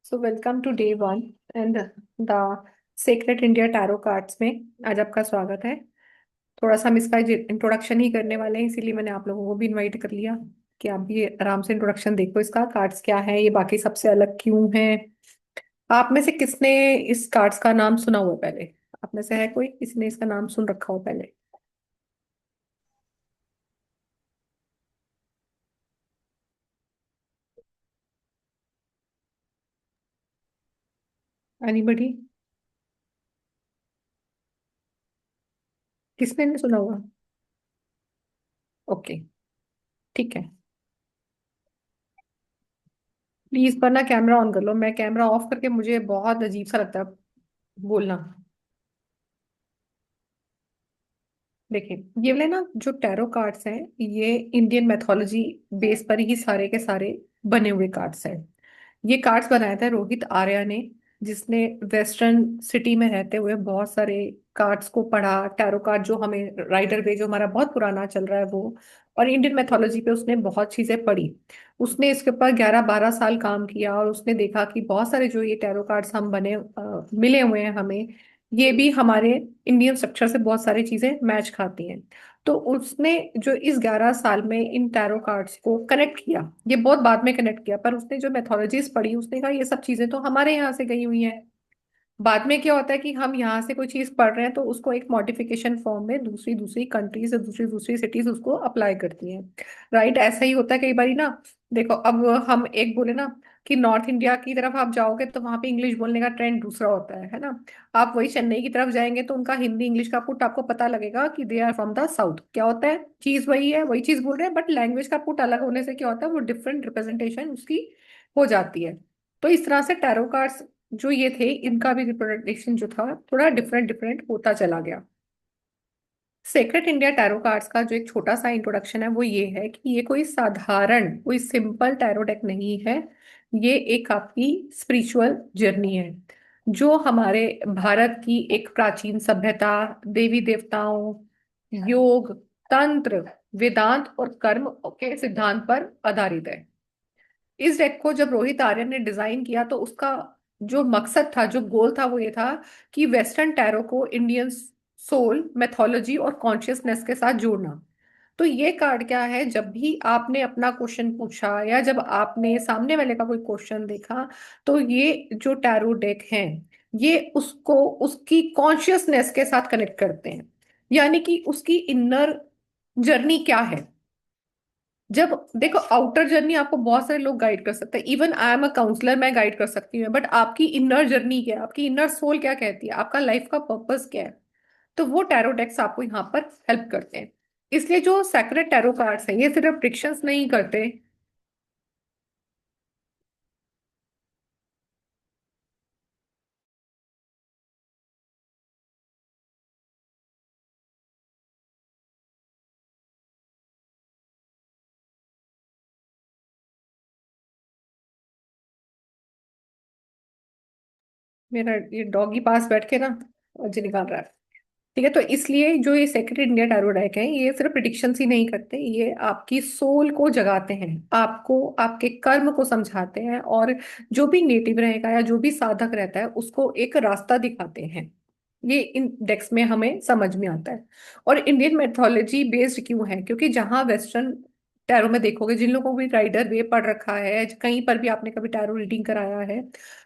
So welcome to day one and the secret India tarot cards में आज आपका स्वागत है। थोड़ा सा हम इसका इंट्रोडक्शन ही करने वाले हैं, इसीलिए मैंने आप लोगों को भी इनवाइट कर लिया कि आप भी आराम से इंट्रोडक्शन देखो। इसका कार्ड्स क्या है, ये बाकी सबसे अलग क्यों है। आप में से किसने इस कार्ड्स का नाम सुना हुआ है पहले? आप में से है कोई किसी ने इसका नाम सुन रखा हो पहले? एनीबडी? किसने नहीं सुना हुआ? ओके, ठीक है। प्लीज पर ना कैमरा ऑन कर लो, मैं कैमरा ऑफ करके मुझे बहुत अजीब सा लगता है बोलना। देखिए, ये वाले ना जो टैरो कार्ड्स हैं, ये इंडियन मैथोलॉजी बेस पर ही सारे के सारे बने हुए कार्ड्स हैं। ये कार्ड्स बनाया था रोहित आर्या ने, जिसने वेस्टर्न सिटी में रहते हुए बहुत सारे कार्ड्स को पढ़ा। टैरो कार्ड जो हमें राइडर वे जो हमारा बहुत पुराना चल रहा है वो, और इंडियन मैथोलॉजी पे उसने बहुत चीजें पढ़ी। उसने इसके ऊपर 11-12 साल काम किया और उसने देखा कि बहुत सारे जो ये टैरो कार्ड्स हम बने मिले हुए हैं हमें, ये भी हमारे इंडियन स्ट्रक्चर से बहुत सारी चीजें मैच खाती हैं। तो उसने जो इस 11 साल में इन टैरो कार्ड्स को कनेक्ट किया, ये बहुत बाद में कनेक्ट किया, पर उसने जो मैथोलॉजीज पढ़ी उसने कहा ये सब चीजें तो हमारे यहाँ से गई हुई हैं। बाद में क्या होता है कि हम यहाँ से कोई चीज पढ़ रहे हैं तो उसको एक मॉडिफिकेशन फॉर्म में दूसरी दूसरी कंट्रीज दूसरी दूसरी सिटीज उसको अप्लाई करती हैं। राइट, ऐसा ही होता है कई बारी ना। देखो, अब हम एक बोले ना कि नॉर्थ इंडिया की तरफ आप जाओगे तो वहां पे इंग्लिश बोलने का ट्रेंड दूसरा होता है ना। आप वही चेन्नई की तरफ जाएंगे तो उनका हिंदी इंग्लिश का पुट आपको पता लगेगा कि they are from the south. क्या होता है, चीज वही है, वही चीज बोल रहे हैं, बट लैंग्वेज का पुट अलग होने से क्या होता है, वो डिफरेंट रिप्रेजेंटेशन उसकी हो जाती है। तो इस तरह से टैरो कार्ड्स जो ये थे, इनका भी रिप्रेजेंटेशन जो था थोड़ा डिफरेंट डिफरेंट होता चला गया। सेक्रेट इंडिया टैरो कार्ड्स का जो एक छोटा सा इंट्रोडक्शन है वो ये है कि ये कोई साधारण कोई सिंपल टैरो डेक नहीं है। ये एक आपकी स्पिरिचुअल जर्नी है, जो हमारे भारत की एक प्राचीन सभ्यता, देवी देवताओं, योग, तंत्र, वेदांत और कर्म के सिद्धांत पर आधारित है। इस डेक को जब रोहित आर्यन ने डिजाइन किया तो उसका जो मकसद था, जो गोल था, वो ये था कि वेस्टर्न टैरो को इंडियन सोल, मैथोलॉजी और कॉन्शियसनेस के साथ जोड़ना। तो ये कार्ड क्या है, जब भी आपने अपना क्वेश्चन पूछा या जब आपने सामने वाले का कोई क्वेश्चन देखा, तो ये जो टैरो डेक है, ये उसको उसकी कॉन्शियसनेस के साथ कनेक्ट करते हैं। यानी कि उसकी इनर जर्नी क्या है। जब देखो, आउटर जर्नी आपको बहुत सारे लोग गाइड कर सकते हैं, even I am a counsellor, मैं गाइड कर सकती हूँ, बट आपकी इनर जर्नी क्या है, आपकी इनर सोल क्या कहती है, आपका लाइफ का पर्पस क्या है, तो वो टैरो डेक्स आपको यहाँ पर हेल्प करते हैं। इसलिए जो सेक्रेट टैरो कार्ड्स हैं, ये सिर्फ प्रिडिक्शंस नहीं करते। मेरा ये डॉगी पास बैठ के ना जी निकाल रहा है। ठीक है, तो इसलिए जो ये सेक्रेट इंडिया टैरो डेक है, ये सिर्फ प्रिडिक्शंस ही नहीं करते, ये आपकी सोल को जगाते हैं, आपको आपके कर्म को समझाते हैं, और जो भी नेटिव रहेगा या जो भी साधक रहता है उसको एक रास्ता दिखाते हैं। ये इन डेक्स में हमें समझ में आता है। और इंडियन मैथोलॉजी बेस्ड क्यों है, क्योंकि जहां वेस्टर्न टैरो में देखोगे, जिन लोगों को भी राइडर वे पढ़ रखा है, कहीं पर भी आपने कभी टैरो रीडिंग कराया है,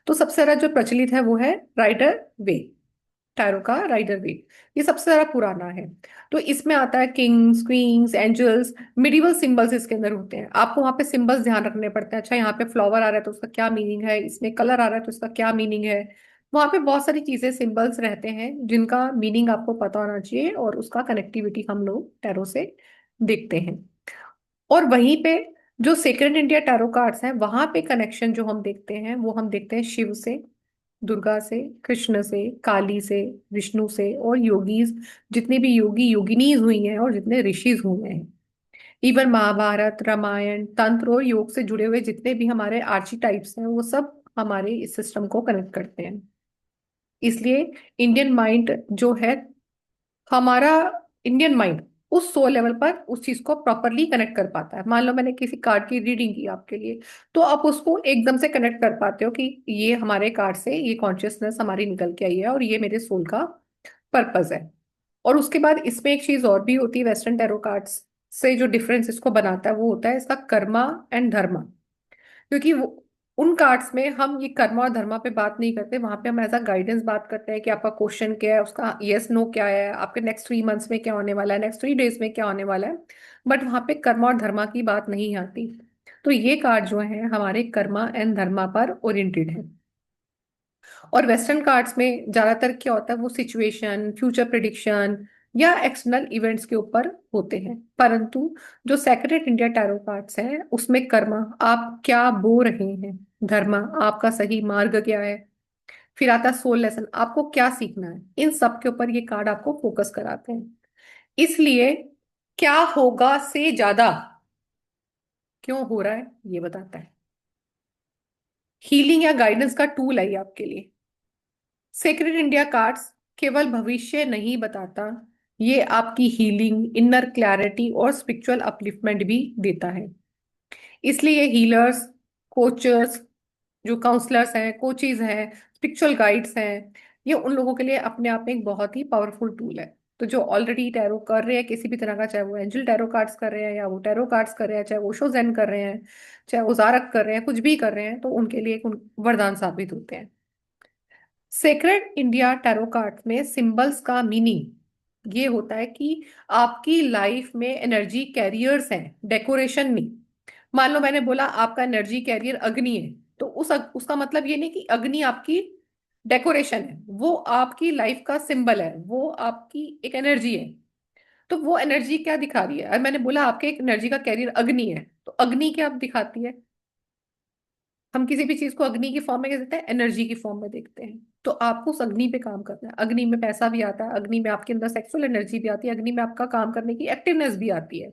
तो सबसे ज्यादा जो प्रचलित है वो है राइडर वे, टैरो का राइडर वे। ये सबसे ज्यादा पुराना है। तो इसमें आता है kings, queens, angels, medieval symbols इसके अंदर होते हैं। आपको वहां पे सिंबल्स ध्यान रखने पड़ते हैं। अच्छा, यहाँ पे फ्लावर आ रहा है तो उसका क्या मीनिंग है, इसमें कलर आ रहा है तो उसका क्या मीनिंग है। वहां पे बहुत सारी चीजें, सिंबल्स रहते हैं जिनका मीनिंग आपको पता होना चाहिए, और उसका कनेक्टिविटी हम लोग टैरो से देखते हैं। और वहीं पे जो सेक्रेट इंडिया टैरो कार्ड्स हैं, वहां पे कनेक्शन जो हम देखते हैं वो हम देखते हैं शिव से, दुर्गा से, कृष्ण से, काली से, विष्णु से, और योगीज, जितने भी योगी योगिनीज हुई हैं और जितने ऋषिज हुए हैं। इवन महाभारत, रामायण, तंत्र और योग से जुड़े हुए जितने भी हमारे आर्ची टाइप्स हैं, वो सब हमारे इस सिस्टम को कनेक्ट करते हैं। इसलिए इंडियन माइंड जो है हमारा, इंडियन माइंड उस सोल लेवल पर उस चीज को प्रॉपरली कनेक्ट कर पाता है। मान लो मैंने किसी कार्ड की रीडिंग की आपके लिए, तो आप उसको एकदम से कनेक्ट कर पाते हो कि ये हमारे कार्ड से ये कॉन्शियसनेस हमारी निकल के आई है और ये मेरे सोल का पर्पस है। और उसके बाद इसमें एक चीज और भी होती है वेस्टर्न टैरो कार्ड्स से, जो डिफरेंस इसको बनाता है वो होता है इसका कर्मा एंड धर्मा। क्योंकि वो उन कार्ड्स में हम ये कर्मा और धर्मा पे बात नहीं करते, वहां पे हम एज अ गाइडेंस बात करते हैं कि आपका क्वेश्चन क्या है, उसका यस नो क्या है, आपके नेक्स्ट 3 मंथ्स में क्या होने वाला है, नेक्स्ट 3 डेज में क्या होने वाला है। बट वहां पे कर्मा और धर्मा की बात नहीं आती। तो ये कार्ड जो है हमारे कर्मा एंड धर्मा पर ओरिएंटेड है। और वेस्टर्न कार्ड्स में ज्यादातर क्या होता है, वो सिचुएशन, फ्यूचर प्रिडिक्शन या एक्सटर्नल इवेंट्स के ऊपर होते हैं। परंतु जो सेक्रेट इंडिया टैरो कार्ड्स हैं उसमें कर्मा, आप क्या बो रहे हैं, धर्मा, आपका सही मार्ग क्या है, फिर आता सोल लेसन, आपको क्या सीखना है, इन सब के ऊपर ये कार्ड आपको फोकस कराते हैं। इसलिए क्या होगा से ज्यादा क्यों हो रहा है ये बताता है। हीलिंग या गाइडेंस का टूल है ये आपके लिए। सेक्रेट इंडिया कार्ड्स केवल भविष्य नहीं बताता, ये आपकी हीलिंग, इनर क्लैरिटी और स्पिरिचुअल अपलिफ्टमेंट भी देता है। इसलिए हीलर्स, कोचर्स, जो काउंसलर्स हैं, कोचेज हैं, स्पिरिचुअल गाइड्स हैं, ये उन लोगों के लिए अपने आप में एक बहुत ही पावरफुल टूल है। तो जो ऑलरेडी टैरो कर रहे हैं किसी भी तरह का, चाहे वो एंजल टैरो कार्ड्स कर रहे हैं या वो टैरो कार्ड्स कर रहे हैं, चाहे वो ओशो ज़ेन कर रहे हैं, चाहे वो जारक कर रहे हैं, कुछ भी कर रहे हैं, तो उनके लिए एक वरदान साबित होते हैं। सेक्रेड इंडिया टैरो कार्ड में सिंबल्स का मीनिंग ये होता है कि आपकी लाइफ में एनर्जी कैरियर्स हैं, डेकोरेशन नहीं। मान लो मैंने बोला आपका एनर्जी कैरियर अग्नि है, तो उसका मतलब ये नहीं कि अग्नि आपकी डेकोरेशन है, वो आपकी लाइफ का सिंबल है, वो आपकी एक एनर्जी है। तो वो एनर्जी क्या दिखा रही है, और मैंने बोला आपके एक एनर्जी का कैरियर अग्नि है, तो अग्नि क्या दिखाती है, हम किसी भी चीज को अग्नि की फॉर्म में क्या देखते हैं, एनर्जी की फॉर्म में देखते हैं। तो आपको उस अग्नि पे काम करना है। अग्नि में पैसा भी आता है, अग्नि में आपके अंदर सेक्सुअल एनर्जी भी आती है, अग्नि में आपका काम करने की एक्टिवनेस भी आती है।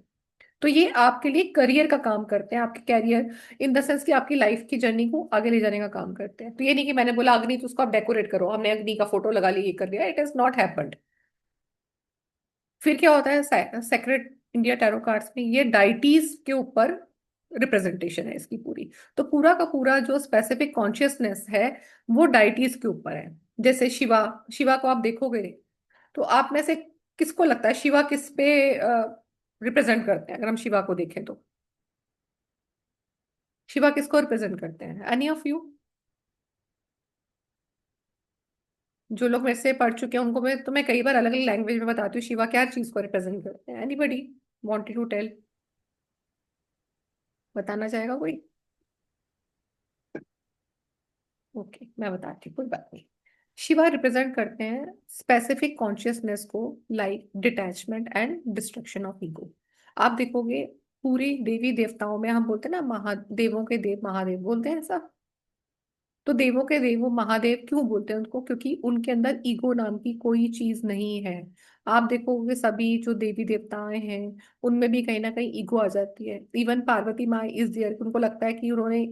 तो ये आपके लिए करियर का काम करते हैं, आपके कैरियर इन द सेंस कि आपकी लाइफ की जर्नी को आगे ले जाने का काम करते हैं। तो ये नहीं कि मैंने बोला अग्नि तो उसको आप डेकोरेट करो, हमने अग्नि का फोटो लगा लिया, ये कर दिया, इट इज नॉट हैपेंड। फिर क्या होता है सेक्रेट इंडिया टैरो कार्ड्स में, ये डाइटीज के ऊपर रिप्रेजेंटेशन है इसकी पूरी। तो पूरा का पूरा जो स्पेसिफिक कॉन्शियसनेस है वो डाइटीज के ऊपर है। जैसे शिवा, शिवा को आप देखोगे तो आप में से किसको लगता है शिवा किस पे रिप्रेजेंट करते हैं, अगर हम शिवा को देखें तो शिवा किसको रिप्रेजेंट करते हैं, एनी ऑफ यू? जो लोग मेरे से पढ़ चुके हैं उनको मैं तुम्हें कई बार अलग अलग लैंग्वेज में बताती हूँ शिवा क्या चीज को रिप्रेजेंट करते हैं। Anybody wanted to tell? बताना चाहेगा कोई? ओके, मैं बताती हूँ, कोई बात नहीं। शिवा रिप्रेजेंट करते हैं स्पेसिफिक कॉन्शियसनेस को, like detachment and destruction of ego. आप देखोगे पूरी देवी देवताओं में हम बोलते हैं ना, महादेवों के देव महादेव बोलते हैं ऐसा। तो देवों के देव वो महादेव क्यों बोलते हैं उनको, क्योंकि उनके अंदर ईगो नाम की कोई चीज नहीं है। आप देखोगे सभी जो देवी देवताएं हैं उनमें भी कहीं ना कहीं ईगो आ जाती है। इवन पार्वती माँ इस देयर, उनको लगता है कि उन्होंने,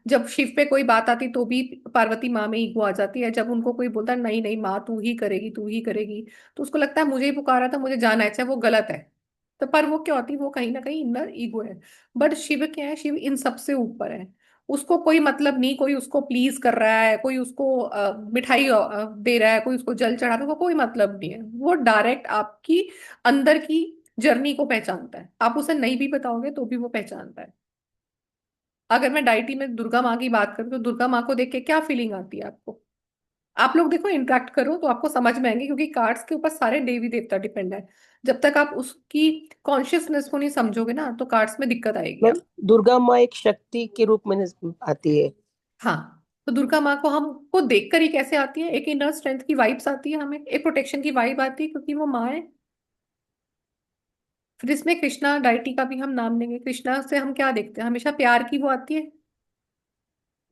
जब शिव पे कोई बात आती तो भी पार्वती माँ में ईगो आ जाती है। जब उनको कोई बोलता है नहीं नहीं माँ तू ही करेगी तू ही करेगी, तो उसको लगता है मुझे ही पुकारा था मुझे जाना है, चाहे वो गलत है। तो पर वो क्या होती है, वो कहीं ना कहीं इनर ईगो है। बट शिव क्या है, शिव इन सबसे ऊपर है। उसको कोई मतलब नहीं, कोई उसको प्लीज कर रहा है, कोई उसको मिठाई दे रहा है, कोई उसको जल चढ़ा रहा है, उसको कोई मतलब नहीं है। वो डायरेक्ट आपकी अंदर की जर्नी को पहचानता है, आप उसे नहीं भी बताओगे तो भी वो पहचानता है। अगर मैं डायटी में दुर्गा माँ की बात करूँ तो दुर्गा माँ को देख के क्या फीलिंग आती है आपको? आप लोग देखो इंटरेक्ट करो तो आपको समझ में आएंगे, क्योंकि कार्ड्स के ऊपर सारे देवी देवता डिपेंड है। जब तक आप उसकी कॉन्शियसनेस को नहीं समझोगे ना तो कार्ड्स में दिक्कत आएगी मैम, आप। दुर्गा माँ एक शक्ति के रूप में आती है। हाँ, तो दुर्गा माँ को हमको देखकर ही कैसे आती है, एक इनर स्ट्रेंथ की वाइब्स आती है हमें, एक प्रोटेक्शन की वाइब आती है क्योंकि वो माँ है। फिर इसमें कृष्णा डाइटी का भी हम नाम लेंगे, कृष्णा से हम क्या देखते हैं, हमेशा प्यार की वो आती है।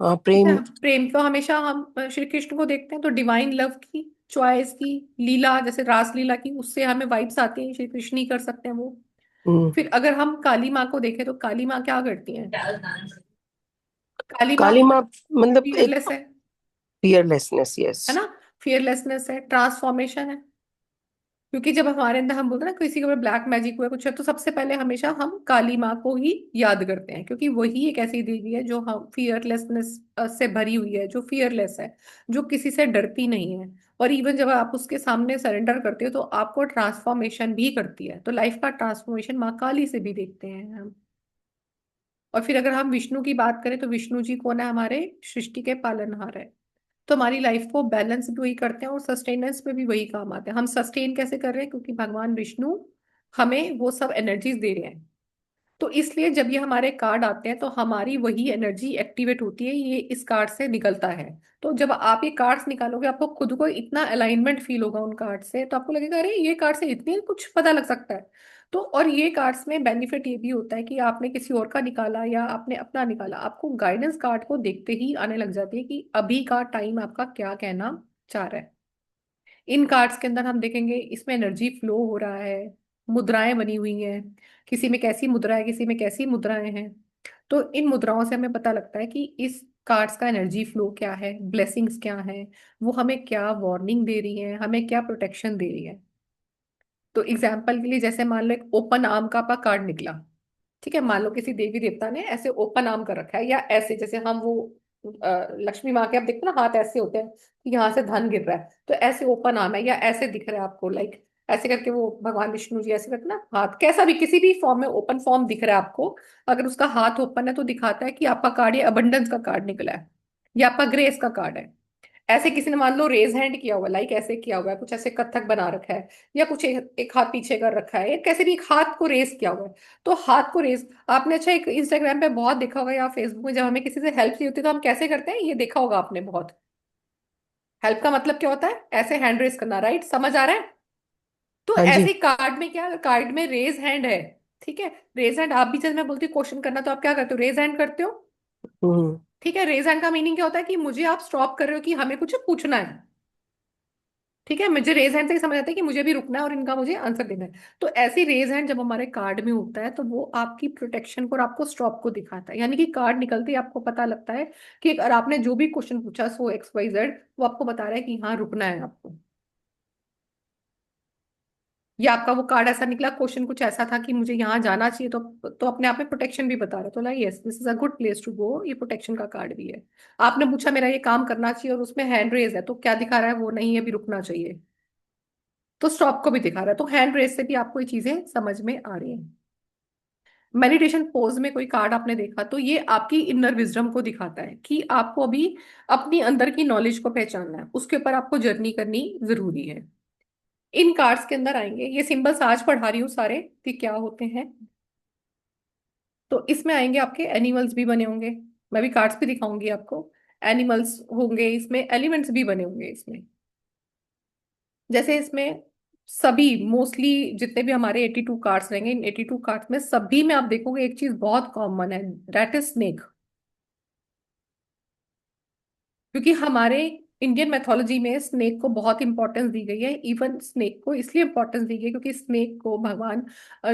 हाँ, ठीक है, प्रेम। प्रेम को हमेशा हम श्री कृष्ण को देखते हैं, तो डिवाइन लव की चॉइस की लीला, जैसे रास लीला की, उससे हमें वाइब्स आती हैं, श्री कृष्ण ही कर सकते हैं वो। हम्म। फिर अगर हम काली माँ को देखें तो काली माँ क्या करती हैं, काली माँ काली माँ मतलब एक फियरलेस है फियरलेसनेस, यस। है ना, फियरलेसनेस है, ट्रांसफॉर्मेशन है। क्योंकि जब हमारे अंदर हम बोलते हैं ना किसी के ऊपर ब्लैक मैजिक हुआ कुछ है, तो सबसे पहले हमेशा हम काली माँ को ही याद करते हैं, क्योंकि वही एक ऐसी देवी है जो हम फियरलेसनेस से भरी हुई है, जो फियरलेस है, जो किसी से डरती नहीं है। और इवन जब आप उसके सामने सरेंडर करते हो तो आपको ट्रांसफॉर्मेशन भी करती है। तो लाइफ का ट्रांसफॉर्मेशन माँ काली से भी देखते हैं हम। और फिर अगर हम विष्णु की बात करें तो विष्णु जी कौन है? हमारे सृष्टि के पालनहार है। तो हमारी लाइफ को बैलेंस भी वही करते हैं और सस्टेनेंस में भी वही काम आते हैं। हम सस्टेन कैसे कर रहे हैं? क्योंकि भगवान विष्णु हमें वो सब एनर्जीज दे रहे हैं। तो इसलिए जब ये हमारे कार्ड आते हैं तो हमारी वही एनर्जी एक्टिवेट होती है, ये इस कार्ड से निकलता है। तो जब आप ये कार्ड्स निकालोगे आपको खुद को इतना अलाइनमेंट फील होगा उन कार्ड से, तो आपको लगेगा अरे ये कार्ड से इतनी कुछ पता लग सकता है। तो और ये कार्ड्स में बेनिफिट ये भी होता है कि आपने किसी और का निकाला या आपने अपना निकाला, आपको गाइडेंस कार्ड को देखते ही आने लग जाती है कि अभी का टाइम आपका क्या कहना चाह रहा है। इन कार्ड्स के अंदर हम देखेंगे इसमें एनर्जी फ्लो हो रहा है, मुद्राएं बनी हुई हैं, किसी में कैसी मुद्रा है, किसी में कैसी मुद्राएं हैं। तो इन मुद्राओं से हमें पता लगता है कि इस कार्ड्स का एनर्जी फ्लो क्या है, ब्लेसिंग्स क्या है, वो हमें क्या वार्निंग दे रही है, हमें क्या प्रोटेक्शन दे रही है। तो एग्जाम्पल के लिए जैसे मान लो एक ओपन आर्म का आपका कार्ड निकला, ठीक है, मान लो किसी देवी देवता ने ऐसे ओपन आर्म कर रखा है, या ऐसे जैसे हम वो लक्ष्मी माँ के आप देखते हो ना हाथ ऐसे होते हैं कि यहाँ से धन गिर रहा है, तो ऐसे ओपन आर्म है, या ऐसे दिख रहा है आपको लाइक ऐसे करके वो भगवान विष्णु जी ऐसे करते हैं ना हाथ, कैसा भी किसी भी फॉर्म में ओपन फॉर्म दिख रहा है आपको, अगर उसका हाथ ओपन है तो दिखाता है कि आपका कार्ड ये अबंडेंस का कार्ड निकला है, या आपका ग्रेस का कार्ड है। ऐसे किसी ने मान लो रेज हैंड किया हुआ लाइक ऐसे किया हुआ है, कुछ ऐसे कथक बना रखा है, या कुछ एक हाथ पीछे कर रखा है, या कैसे भी एक हाथ को रेज किया हुआ है। तो हाथ को रेज आपने अच्छा एक इंस्टाग्राम पे बहुत देखा होगा या फेसबुक में, जब हमें किसी से हेल्प चाहिए होती है तो हम कैसे करते हैं, ये देखा होगा आपने बहुत। हेल्प का मतलब क्या होता है? ऐसे हैंड रेज करना, राइट? समझ आ रहा है? तो हाँ जी। ऐसे कार्ड में क्या, कार्ड में रेज हैंड है, ठीक है, रेज हैंड आप भी जब मैं बोलती हूँ क्वेश्चन करना तो आप क्या करते हो? रेज हैंड करते हो। हम्म। ठीक है, रेज हैंड का मीनिंग क्या होता है? कि मुझे आप स्टॉप कर रहे हो कि हमें कुछ पूछना है। ठीक है, मुझे रेज हैंड से ही समझ आता है कि मुझे भी रुकना है और इनका मुझे आंसर देना है। तो ऐसी रेज हैंड जब हमारे कार्ड में होता है तो वो आपकी प्रोटेक्शन को और आपको स्टॉप को दिखाता है, यानी कि कार्ड निकलते ही आपको पता लगता है कि अगर आपने जो भी क्वेश्चन पूछा सो एक्स वाई जेड, वो आपको बता रहा है कि हाँ रुकना है आपको। या आपका वो कार्ड ऐसा निकला, क्वेश्चन कुछ ऐसा था कि मुझे यहाँ जाना चाहिए, तो अपने आप में प्रोटेक्शन भी बता रहा है, तो like yes this is a good place to go, ये प्रोटेक्शन का कार्ड भी है। आपने पूछा मेरा ये काम करना चाहिए और उसमें हैंड रेज है, तो क्या दिखा रहा है? वो नहीं है, अभी रुकना चाहिए, तो स्टॉप को भी दिखा रहा है। तो हैंड रेस से भी आपको ये चीजें समझ में आ रही हैं। मेडिटेशन पोज में कोई कार्ड आपने देखा तो ये आपकी इनर विजडम को दिखाता है कि आपको अभी अपनी अंदर की नॉलेज को पहचानना है, उसके ऊपर आपको जर्नी करनी जरूरी है। इन कार्ड्स के अंदर आएंगे, ये सिंबल्स आज पढ़ा रही हूँ सारे कि क्या होते हैं। तो इसमें आएंगे आपके एनिमल्स भी बने होंगे, मैं भी कार्ड्स भी दिखाऊंगी आपको। एनिमल्स होंगे इसमें, एलिमेंट्स भी बने होंगे इसमें। जैसे इसमें सभी मोस्टली जितने भी हमारे 82 कार्ड्स रहेंगे, इन 82 कार्ड्स में सभी में आप देखोगे एक चीज बहुत कॉमन है, दैट इज स्नेक। क्योंकि हमारे इंडियन मैथोलॉजी में स्नेक को बहुत इंपॉर्टेंस दी गई है। इवन स्नेक को इसलिए इंपॉर्टेंस दी गई है क्योंकि स्नेक को भगवान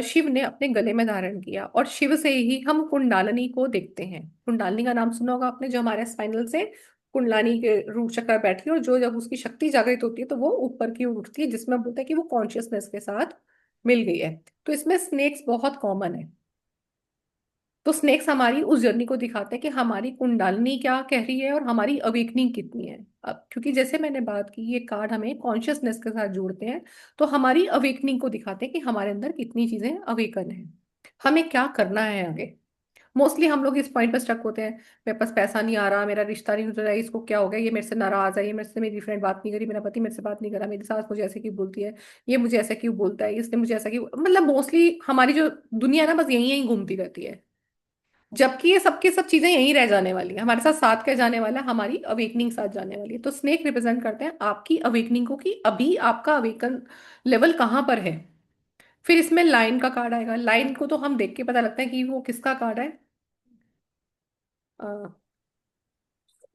शिव ने अपने गले में धारण किया, और शिव से ही हम कुंडालिनी को देखते हैं। कुंडालिनी का नाम सुना होगा आपने, जो हमारे स्पाइनल से कुंडलानी के रूट चक्र बैठी है, और जो जब उसकी शक्ति जागृत होती है तो वो ऊपर की ओर उठती है, जिसमें हम बोलते हैं कि वो कॉन्शियसनेस के साथ मिल गई है। तो इसमें स्नेक्स बहुत कॉमन है। तो स्नेक्स हमारी उस जर्नी को दिखाते हैं कि हमारी कुंडलिनी क्या कह रही है और हमारी अवेकनिंग कितनी है। अब क्योंकि जैसे मैंने बात की ये कार्ड हमें कॉन्शियसनेस के साथ जोड़ते हैं, तो हमारी अवेकनिंग को दिखाते हैं कि हमारे अंदर कितनी चीजें अवेकन है, हमें क्या करना है आगे। मोस्टली हम लोग इस पॉइंट पर स्टक होते हैं, मेरे पास पैसा नहीं आ रहा, मेरा रिश्ता नहीं उतर रहा है, इसको क्या हो गया, ये मेरे से नाराज है, ये मेरे से मेरी फ्रेंड बात नहीं करी, मेरा पति मेरे से बात नहीं करा, मेरी सास मुझे ऐसे क्यों बोलती है, ये मुझे ऐसा क्यों बोलता है, इसने मुझे ऐसा क्यों, मतलब मोस्टली हमारी जो दुनिया है ना बस यहीं यहीं घूमती रहती है। जबकि ये सबकी सब चीजें यहीं रह जाने वाली है, हमारे साथ साथ क्या जाने वाला है, हमारी अवेकनिंग साथ जाने वाली है। तो स्नेक रिप्रेजेंट करते हैं आपकी अवेकनिंग को, कि अभी आपका अवेकन लेवल कहाँ पर है। फिर इसमें लाइन का कार्ड आएगा, लाइन को तो हम देख के पता लगता है कि वो किसका कार्ड है।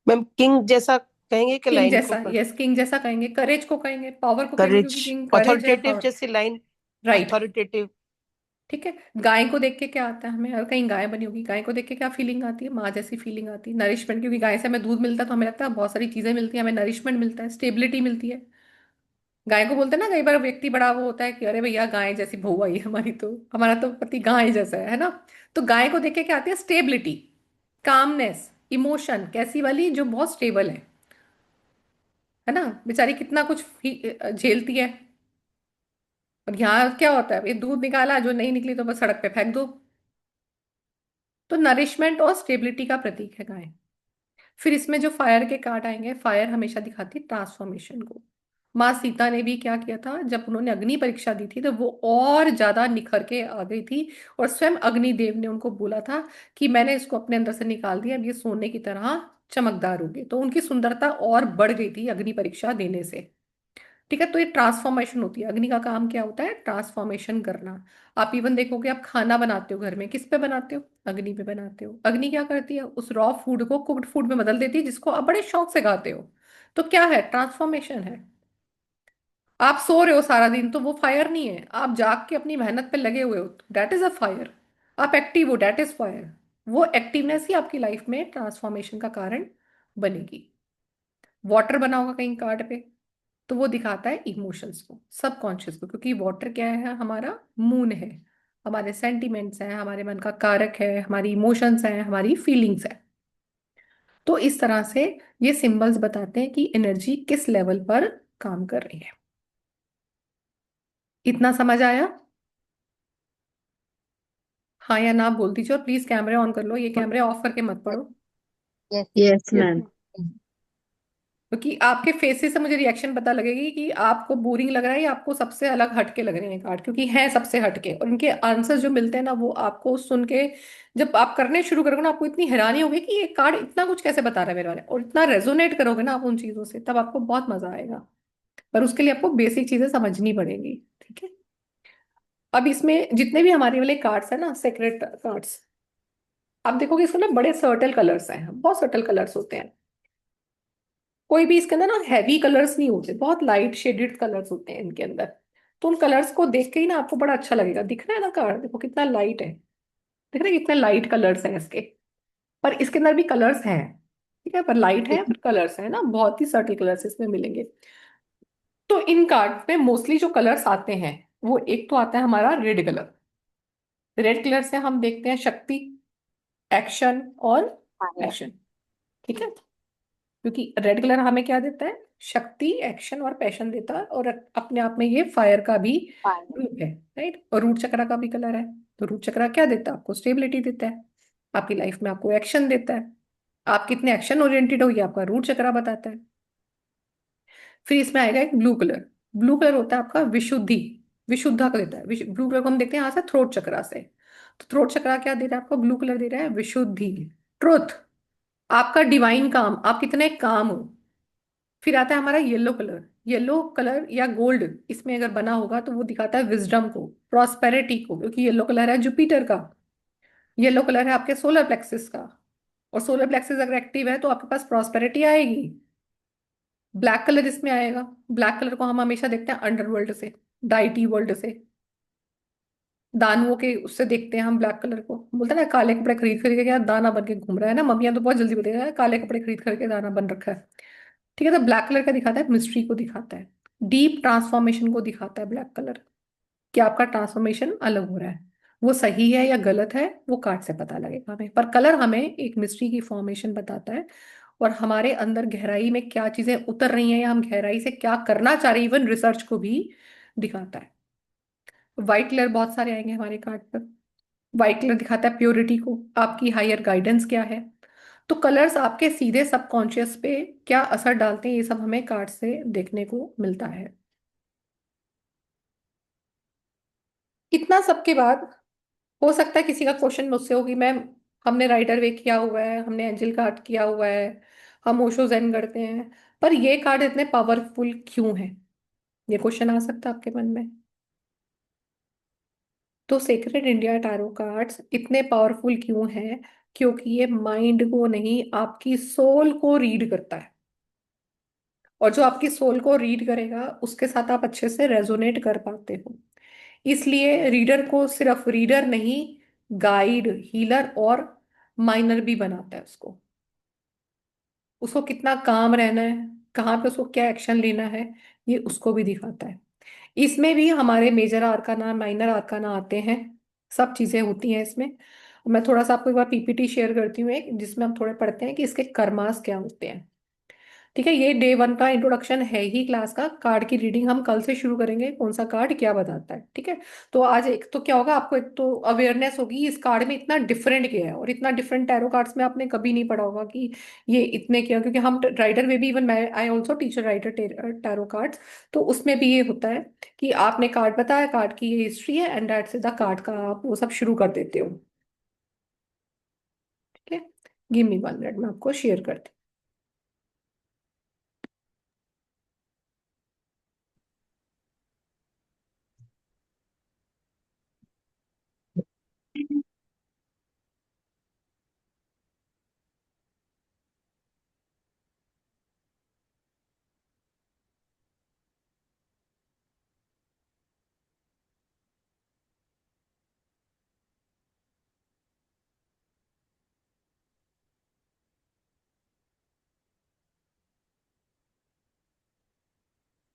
मैम किंग जैसा कहेंगे कि किंग लाइन को? जैसा, यस किंग जैसा कहेंगे, करेज को कहेंगे, पावर को कहेंगे, करेज, क्योंकि किंग करेज है, अथॉरिटेटिव पावर। जैसी लाइन, राइट। अथॉरिटेटिव। ठीक है, गाय को देख के क्या आता है हमें? अगर कहीं गाय बनी होगी, गाय को देख के क्या फीलिंग आती है? माँ जैसी फीलिंग आती है, नरिशमेंट, क्योंकि गाय से हमें दूध मिलता है तो हमें लगता है बहुत सारी चीजें मिलती है, हमें नरिशमेंट मिलता है, स्टेबिलिटी मिलती है। गाय को बोलते हैं ना, कई बार व्यक्ति बड़ा वो होता है कि अरे भैया गाय जैसी बहू आई हमारी, तो हमारा तो पति गाय जैसा है ना। तो गाय को देख के क्या आती है? स्टेबिलिटी, कामनेस, इमोशन, कैसी वाली? जो बहुत स्टेबल है ना। बेचारी कितना कुछ झेलती है। और यहाँ क्या होता है, ये दूध निकाला, जो नहीं निकली तो बस सड़क पे फेंक दो। तो नरिशमेंट और स्टेबिलिटी का प्रतीक है गाय। फिर इसमें जो फायर के कार्ड आएंगे, फायर हमेशा दिखाती है ट्रांसफॉर्मेशन को। माँ सीता ने भी क्या किया था, जब उन्होंने अग्नि परीक्षा दी थी तो वो और ज्यादा निखर के आ गई थी। और स्वयं अग्निदेव ने उनको बोला था कि मैंने इसको अपने अंदर से निकाल दिया, अब ये सोने की तरह चमकदार होगी। तो उनकी सुंदरता और बढ़ गई थी अग्नि परीक्षा देने से। ठीक है, तो ये ट्रांसफॉर्मेशन होती है। अग्नि का काम क्या होता है? ट्रांसफॉर्मेशन करना। आप इवन देखोगे, आप खाना बनाते हो घर में, किस पे बनाते हो? अग्नि पे बनाते हो। अग्नि क्या करती है? उस रॉ फूड को कुक्ड फूड में बदल देती है, जिसको आप बड़े शौक से खाते हो। तो क्या है? ट्रांसफॉर्मेशन है। आप सो रहे हो सारा दिन तो वो फायर नहीं है, आप जाग के अपनी मेहनत पे लगे हुए हो, दैट इज अ फायर। आप एक्टिव हो, दैट इज फायर। वो एक्टिवनेस ही आपकी लाइफ में ट्रांसफॉर्मेशन का कारण बनेगी। वाटर बना होगा कहीं कार्ड पे, तो वो दिखाता है इमोशंस को, सबकॉन्शियस को, क्योंकि वाटर क्या है? हमारा मून है। हमारे सेंटिमेंट्स हैं, हमारे मन का कारक है, हमारी इमोशंस हैं, हमारी फीलिंग्स है। तो इस तरह से ये सिंबल्स बताते हैं कि एनर्जी किस लेवल पर काम कर रही है। इतना समझ आया? हाँ या ना बोल दीजिए, और प्लीज कैमरे ऑन कर लो, ये कैमरे ऑफ करके मत पढ़ो। Yes. Yes yes ma'am. Ma'am. क्योंकि आपके फेसेस से मुझे रिएक्शन पता लगेगी कि आपको बोरिंग लग रहा है या आपको सबसे अलग हटके लग रहे हैं कार्ड, क्योंकि हैं सबसे हटके, और इनके आंसर जो मिलते हैं ना, वो आपको सुन के जब आप करने शुरू करोगे ना, आपको इतनी हैरानी होगी कि ये कार्ड इतना कुछ कैसे बता रहा है मेरे बारे में, और इतना रेजोनेट करोगे ना आप उन चीजों से, तब आपको बहुत मजा आएगा। पर उसके लिए आपको बेसिक चीजें समझनी पड़ेंगी। ठीक है। अब इसमें जितने भी हमारे वाले कार्ड्स है ना, सेक्रेट कार्ड्स, आप देखोगे इसके ना बड़े सर्टल कलर्स हैं, बहुत सर्टल कलर्स होते हैं। कोई भी इसके अंदर ना हैवी कलर्स नहीं होते, बहुत लाइट शेडेड कलर्स होते हैं इनके अंदर। तो उन कलर्स को देख के ही ना आपको बड़ा अच्छा लगेगा। दिख रहा है ना कार्ड, देखो कितना लाइट है। दिख रहा है कितने लाइट कलर्स हैं इसके। पर इसके अंदर भी कलर्स हैं। ठीक है, पर लाइट है, पर कलर्स है ना, बहुत ही सटल कलर्स इसमें मिलेंगे। तो इन कार्ड में मोस्टली जो कलर्स आते हैं, वो एक तो आता है हमारा रेड कलर। रेड कलर से हम देखते हैं शक्ति, एक्शन और फायर। पैशन। ठीक है, क्योंकि रेड कलर हमें क्या देता है? शक्ति, एक्शन और पैशन देता है, और अपने आप में ये फायर का भी फायर। रूप है। राइट, और रूट चक्रा का भी कलर है। तो रूट चक्रा क्या देता है आपको? स्टेबिलिटी देता है आपकी लाइफ में, आपको एक्शन देता है। आप कितने एक्शन ओरिएंटेड हो, ये आपका रूट चक्रा बताता है। फिर इसमें आएगा एक ब्लू कलर। ब्लू कलर होता है आपका विशुद्धि, विशुद्धा को देता है। ब्लू कलर को हम देखते हैं यहाँ से थ्रोट चक्रा से। तो थ्रोट चक्रा क्या दे रहा है आपको? ब्लू कलर दे रहा है विशुद्धि, ट्रुथ, आपका डिवाइन काम, आप कितने काम हो। फिर आता है हमारा येलो कलर। येलो कलर या गोल्ड इसमें अगर बना होगा तो वो दिखाता है विजडम को, प्रॉस्पेरिटी को, क्योंकि येलो कलर है जुपिटर का। येलो कलर है आपके सोलर प्लेक्सिस का। और सोलर प्लेक्सिस अगर एक्टिव है तो आपके पास प्रॉस्पेरिटी आएगी। ब्लैक कलर इसमें आएगा। ब्लैक कलर को हम हमेशा देखते हैं अंडरवर्ल्ड से, डाइटी वर्ल्ड से, दानवों के उससे देखते हैं हम ब्लैक कलर को। बोलते हैं ना, काले कपड़े खरीद खरीद के क्या दाना बन के घूम रहा है ना, मम्मियां तो बहुत जल्दी बताएगा काले कपड़े खरीद करके दाना बन रखा है। ठीक है, तो ब्लैक कलर का दिखाता है मिस्ट्री को, दिखाता है डीप ट्रांसफॉर्मेशन को, दिखाता है ब्लैक कलर कि आपका ट्रांसफॉर्मेशन अलग हो रहा है। वो सही है या गलत है, वो कार्ड से पता लगेगा हमें, पर कलर हमें एक मिस्ट्री की फॉर्मेशन बताता है। और हमारे अंदर गहराई में क्या चीजें उतर रही हैं, या हम गहराई से क्या करना चाह रहे हैं, इवन रिसर्च को भी दिखाता है। व्हाइट कलर बहुत सारे आएंगे हमारे कार्ड पर। व्हाइट कलर दिखाता है प्योरिटी को, आपकी हायर गाइडेंस क्या है। तो कलर्स आपके सीधे सबकॉन्शियस पे क्या असर डालते हैं, ये सब हमें कार्ड से देखने को मिलता है। इतना सब के बाद हो सकता है किसी का क्वेश्चन मुझसे होगी, मैम हमने राइडर वे किया हुआ है, हमने एंजल कार्ड किया हुआ है, हम ओशो ज़ेन करते हैं, पर ये कार्ड इतने पावरफुल क्यों है? ये क्वेश्चन आ सकता है आपके मन में। तो सेक्रेड इंडिया टैरो कार्ड्स इतने पावरफुल क्यों हैं? क्योंकि ये माइंड को नहीं, आपकी सोल को रीड करता है। और जो आपकी सोल को रीड करेगा उसके साथ आप अच्छे से रेजोनेट कर पाते हो। इसलिए रीडर को सिर्फ रीडर नहीं, गाइड, हीलर और माइनर भी बनाता है उसको। उसको कितना काम रहना है, कहाँ पे उसको क्या एक्शन लेना है, ये उसको भी दिखाता है। इसमें भी हमारे मेजर आर्काना, माइनर आर्काना आते हैं, सब चीजें होती हैं इसमें। मैं थोड़ा सा आपको एक बार पीपीटी शेयर करती हूँ एक, जिसमें हम थोड़े पढ़ते हैं कि इसके कर्मास क्या होते हैं। ठीक है, ये डे वन का इंट्रोडक्शन है ही क्लास का। कार्ड की रीडिंग हम कल से शुरू करेंगे, कौन सा कार्ड क्या बताता है। ठीक है, तो आज एक तो क्या होगा आपको, एक तो अवेयरनेस होगी इस कार्ड में इतना डिफरेंट क्या है, और इतना डिफरेंट टैरो कार्ड्स में आपने कभी नहीं पढ़ा होगा कि ये इतने क्या, क्योंकि हम राइटर में भी, इवन मैं I also teacher writer tarot cards, तो उसमें भी ये होता है कि आपने कार्ड बताया, कार्ड की ये हिस्ट्री है, एंड दैट सीधा कार्ड का आप वो सब शुरू कर देते हो। ठीक है, गिव मी 1 मिनट, मैं आपको शेयर करती